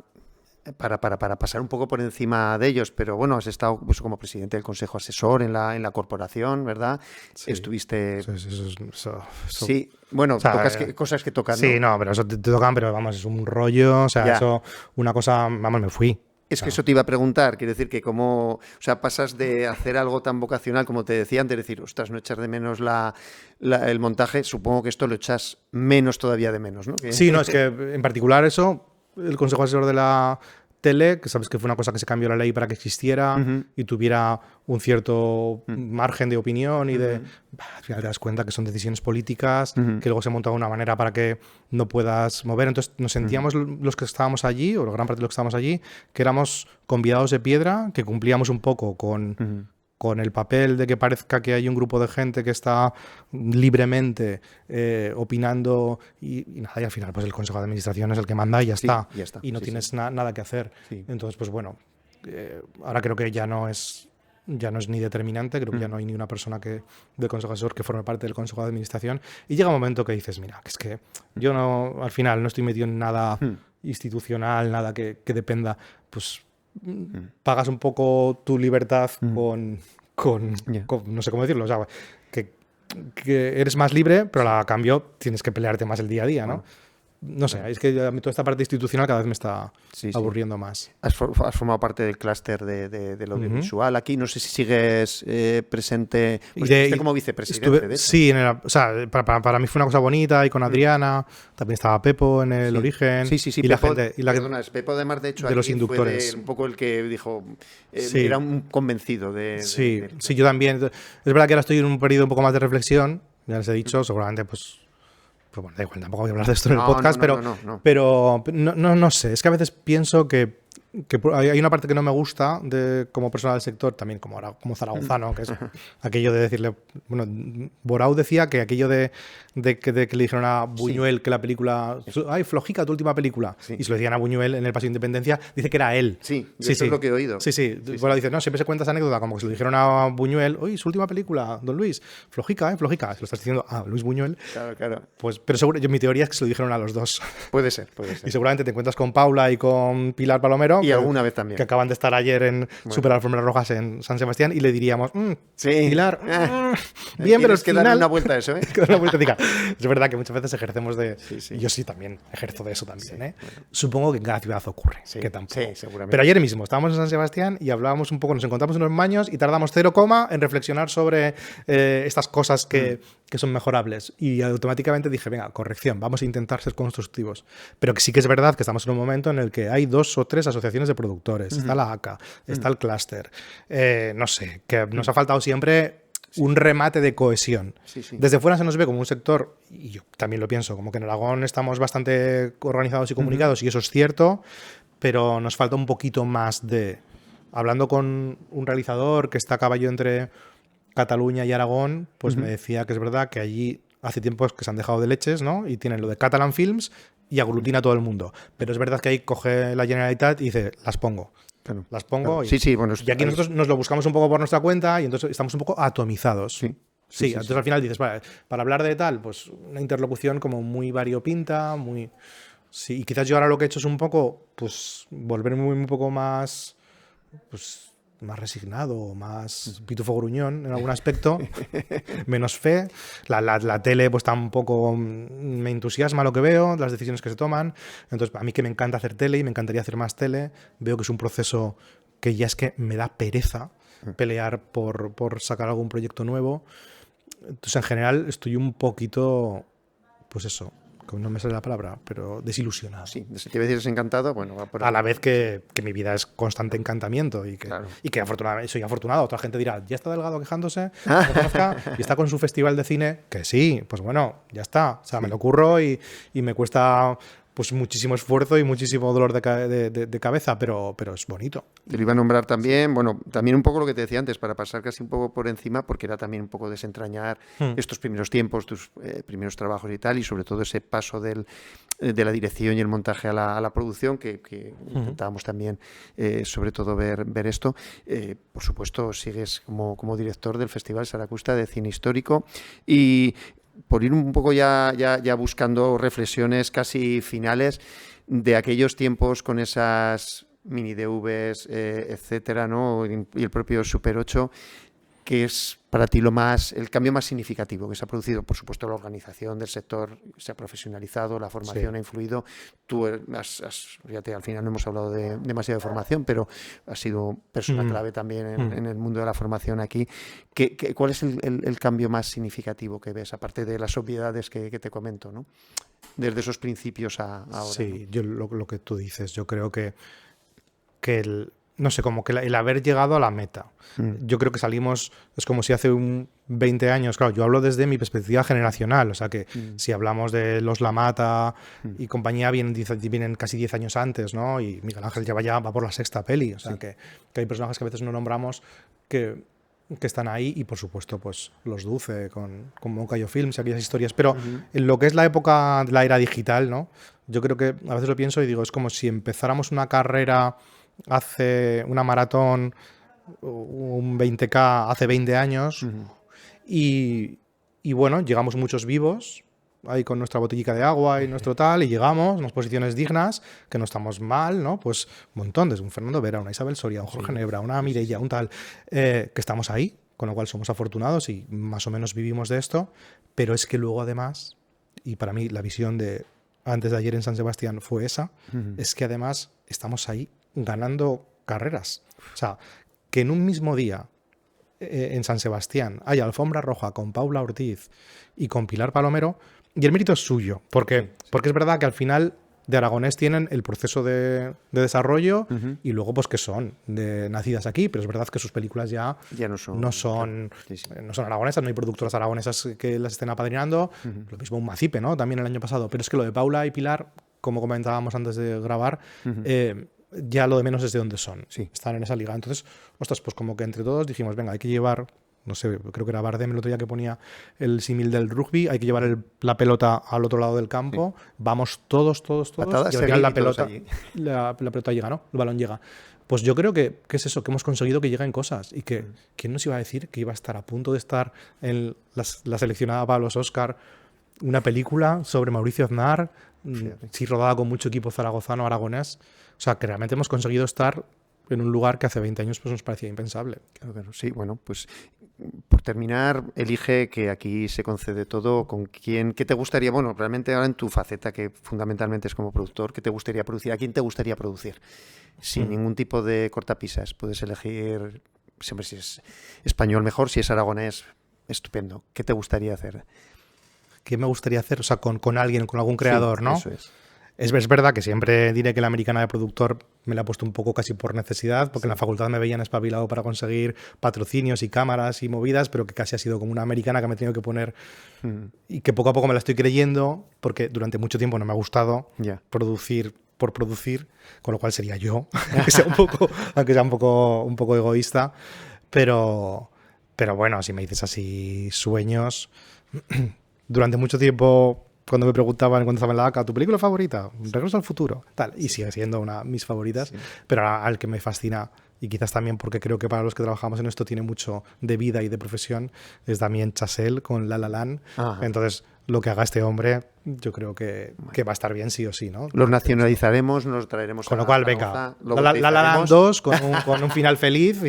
pasar un poco por encima de ellos, pero bueno, has estado pues, como presidente del Consejo Asesor en la corporación, ¿verdad? Sí. Estuviste... Eso. Sí, bueno, o sea, tocas cosas que tocan, sí, no, pero eso te tocan, pero vamos, es un rollo, o sea, eso, una cosa, vamos, me fui. Es que eso te iba a preguntar, quiero decir que como, o sea, pasas de hacer algo tan vocacional, como te decía antes, decir, ostras, no echas de menos el montaje, supongo que esto lo echas menos todavía de menos, ¿no? Sí, no, es que en particular eso, el Consejo Asesor de la tele, que sabes que fue una cosa que se cambió la ley para que existiera y tuviera un cierto margen de opinión y de... Al final te das cuenta que son decisiones políticas, que luego se monta de una manera para que no puedas mover. Entonces nos sentíamos los que estábamos allí, o la gran parte de los que estábamos allí, que éramos convidados de piedra, que cumplíamos un poco con el papel de que parezca que hay un grupo de gente que está libremente opinando y nada, y al final pues el Consejo de Administración es el que manda y ya está. Y no tienes nada que hacer. Sí. Entonces, pues bueno, ahora creo que ya no es ni determinante, creo que ya no hay ni una persona del Consejo Asesor que forme parte del Consejo de Administración y llega un momento que dices, mira, que es que yo no, al final no estoy metido en nada institucional, nada que dependa, pues pagas un poco tu libertad con no sé cómo decirlo, o sea, que eres más libre, pero a cambio tienes que pelearte más el día a día, ¿no? No sé, es que toda esta parte institucional cada vez me está aburriendo más. Has formado parte del clúster del audiovisual aquí. No sé si sigues presente. Pues estuviste como vicepresidente de eso. Sí, o sea, para mí fue una cosa bonita y con Adriana. También estaba Pepo en el origen. Sí. Y Pepo, la gente, perdona, Pepo además, de hecho, de los inductores. Fue un poco el que dijo. Era un convencido de... Sí, yo también. Es verdad que ahora estoy en un periodo un poco más de reflexión. Ya les he dicho, seguramente pues bueno, da igual, tampoco voy a hablar de esto en el podcast, pero no sé, es que a veces pienso que hay una parte que no me gusta como persona del sector, también como zaragozano, que es aquello de decirle, bueno, Borau decía que aquello de que le dijeron a Buñuel que la película, ay, flojica tu última película, y se lo decían a Buñuel en el Paseo de Independencia, dice que era él. Sí, eso es lo que he oído. Sí. Borau dice, no, siempre se cuenta esa anécdota, como que se lo dijeron a Buñuel, oye, su última película, don Luis, flojica, flojica, se lo estás diciendo a Luis Buñuel. Claro. Pues, pero seguro, mi teoría es que se lo dijeron a los dos. Puede ser. Y seguramente te encuentras con Paula y con Pilar Palomero, Y alguna vez también. Que acaban de estar ayer en Super Alfombras Rojas en San Sebastián y le diríamos, sí. Pilar, bien, pero es que darle una vuelta a eso, ¿eh? Una vuelta. Es verdad que muchas veces ejercemos de... Sí. Yo sí también ejerzo de eso también, ¿eh? Bueno. Supongo que en cada ciudad ocurre. Que tampoco. Sí, seguramente. Pero ayer mismo estábamos en San Sebastián y hablábamos un poco, nos encontramos en los baños y tardamos 0, en reflexionar sobre estas cosas que son mejorables. Y automáticamente dije, venga, corrección, vamos a intentar ser constructivos. Pero que sí que es verdad que estamos en un momento en el que hay 2 o 3 asociaciones de productores. Está la ACA, está el clúster. No sé, que nos ha faltado siempre un remate de cohesión. Sí. Desde fuera se nos ve como un sector, y yo también lo pienso, como que en Aragón estamos bastante organizados y comunicados, y eso es cierto, pero nos falta un poquito más de... Hablando con un realizador que está a caballo entre Cataluña y Aragón, pues me decía que es verdad que allí hace tiempos que se han dejado de leches, ¿no? Y tienen lo de Catalan Films y aglutina a todo el mundo. Pero es verdad que ahí coge la Generalitat y dice, las pongo. Claro, las pongo. Claro. Sí, bueno, y aquí nosotros nos lo buscamos un poco por nuestra cuenta y entonces estamos un poco atomizados. Sí, entonces al final dices, vale, para hablar de tal, pues una interlocución como muy variopinta, muy... Sí, y quizás yo ahora lo que he hecho es un poco, pues, volverme un poco más, pues, más resignado, más pitufo gruñón en algún aspecto, menos fe. La tele, pues tampoco me entusiasma lo que veo, las decisiones que se toman. Entonces, a mí que me encanta hacer tele y me encantaría hacer más tele, veo que es un proceso que ya es que me da pereza pelear por sacar algún proyecto nuevo. Entonces, en general, estoy un poquito, pues eso, no me sale la palabra, pero desilusionado. Sí, te iba a decir desencantado, bueno, va por ahí. A la vez que mi vida es constante encantamiento y que afortunadamente soy afortunado. Otra gente dirá, ya está Delgado quejándose, y está con su festival de cine, que sí, pues bueno, ya está. O sea, me lo curro y me cuesta pues muchísimo esfuerzo y muchísimo dolor de cabeza, pero es bonito. Te lo iba a nombrar también, bueno, también un poco lo que te decía antes, para pasar casi un poco por encima, porque era también un poco desentrañar estos primeros tiempos, tus primeros trabajos y tal, y sobre todo ese paso de la dirección y el montaje a la producción, que intentábamos también, sobre todo, ver esto. Por supuesto, sigues como director del Festival Saracusta de Cine Histórico y... Por ir un poco ya buscando reflexiones casi finales de aquellos tiempos con esas mini DVs, etcétera, ¿no? Y el propio Super 8, que es para ti el cambio más significativo que se ha producido. Por supuesto, la organización del sector se ha profesionalizado, la formación ha influido. Tú fíjate, al final no hemos hablado demasiado de formación, pero has sido persona clave también en el mundo de la formación aquí. ¿Cuál es el cambio más significativo que ves, aparte de las obviedades que te comento, ¿no? Desde esos principios a ahora? Sí, ¿no? yo lo que tú dices, yo creo que no sé, como que el haber llegado a la meta. Yo creo que salimos, es como si hace 20 años, claro, yo hablo desde mi perspectiva generacional, o sea que si hablamos de Los Lamata y compañía, vienen casi 10 años antes, ¿no? Y Miguel Ángel va por la 6ª peli, o sea que hay personajes que a veces no nombramos que están ahí, y por supuesto pues los Duce con Moncayo Films y aquellas historias, pero en lo que es la época de la era digital, ¿no? Yo creo que a veces lo pienso y digo, es como si empezáramos una carrera hace una maratón, un 20K hace 20 años y bueno, llegamos muchos vivos ahí con nuestra botellica de agua y nuestro tal, y llegamos, unas posiciones dignas, que no estamos mal, ¿no? Pues un montón, desde un Fernando Vera, una Isabel Soria, un Jorge Nebra, una Mireia, un tal, que estamos ahí, con lo cual somos afortunados y más o menos vivimos de esto, pero es que luego además, y para mí la visión de antes de ayer en San Sebastián fue esa, es que además estamos ahí ganando carreras. O sea, que en un mismo día en San Sebastián haya alfombra roja con Paula Ortiz y con Pilar Palomero, y el mérito es suyo, porque es verdad que al final de Aragonés tienen el proceso de desarrollo y luego pues que son nacidas aquí, pero es verdad que sus películas ya no son aragonesas, no hay productoras aragonesas que las estén apadrinando. Lo mismo un Macipe, ¿no? También el año pasado, pero es que lo de Paula y Pilar, como comentábamos antes de grabar, ya lo de menos es de dónde son. Están en esa liga. Entonces, ostras, pues como que entre todos dijimos, venga, hay que llevar, no sé, creo que era Bardem el otro día que ponía el símil del rugby, hay que llevar la pelota al otro lado del campo, vamos todos, patadas, y al final la pelota llega, ¿no? El balón llega. Pues yo creo que es eso, que hemos conseguido que lleguen cosas, y que ¿quién nos iba a decir que iba a estar a punto de estar en la seleccionada para los Oscar una película sobre Mauricio Aznar, sí rodada con mucho equipo zaragozano, aragonés. O sea, que realmente hemos conseguido estar en un lugar que hace 20 años pues nos parecía impensable. Claro. Sí, bueno, pues por terminar, elige, que aquí se concede todo, con quién, qué te gustaría, bueno, realmente ahora en tu faceta, que fundamentalmente es como productor, ¿qué te gustaría producir? ¿A quién te gustaría producir? Sin ningún tipo de cortapisas. Puedes elegir, siempre, si es español mejor, si es aragonés, estupendo. ¿Qué te gustaría hacer? ¿Qué me gustaría hacer? O sea, con alguien, con algún creador, sí, ¿no? Eso es. Es verdad que siempre diré que la americana de productor me la he puesto un poco casi por necesidad, porque en la facultad me veían espabilado para conseguir patrocinios y cámaras y movidas, pero que casi ha sido como una americana que me he tenido que poner y que poco a poco me la estoy creyendo, porque durante mucho tiempo no me ha gustado producir por producir, con lo cual sería yo, aunque sea un poco egoísta, pero bueno, si me dices así sueños, durante mucho tiempo, cuando me preguntaban cuando estaba en la ACA, ¿tu película favorita? Regreso al futuro, tal, y sigue siendo una de mis favoritas, pero al que me fascina, y quizás también porque creo que para los que trabajamos en esto tiene mucho de vida y de profesión, es Damien Chazelle con La La Land. Entonces, lo que haga este hombre, yo creo que va a estar bien sí o sí, ¿no? Los nacionalizaremos, nos traeremos con lo cual, venga, La La Land 2 con un final feliz.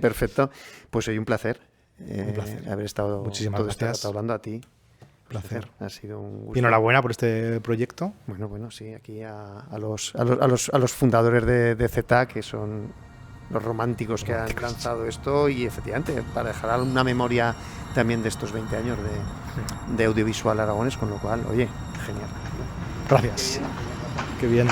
Perfecto. Pues hoy un placer. Haber estado Muchísimas todo gracias. este rato hablando a ti. Placer. Ha sido un gusto. Y enhorabuena por este proyecto. Bueno, sí, aquí a los fundadores de Z, que son los románticos que han lanzado esto, y efectivamente para dejar una memoria también de estos 20 años de audiovisual aragones, con lo cual, oye, genial. Gracias. Qué bien.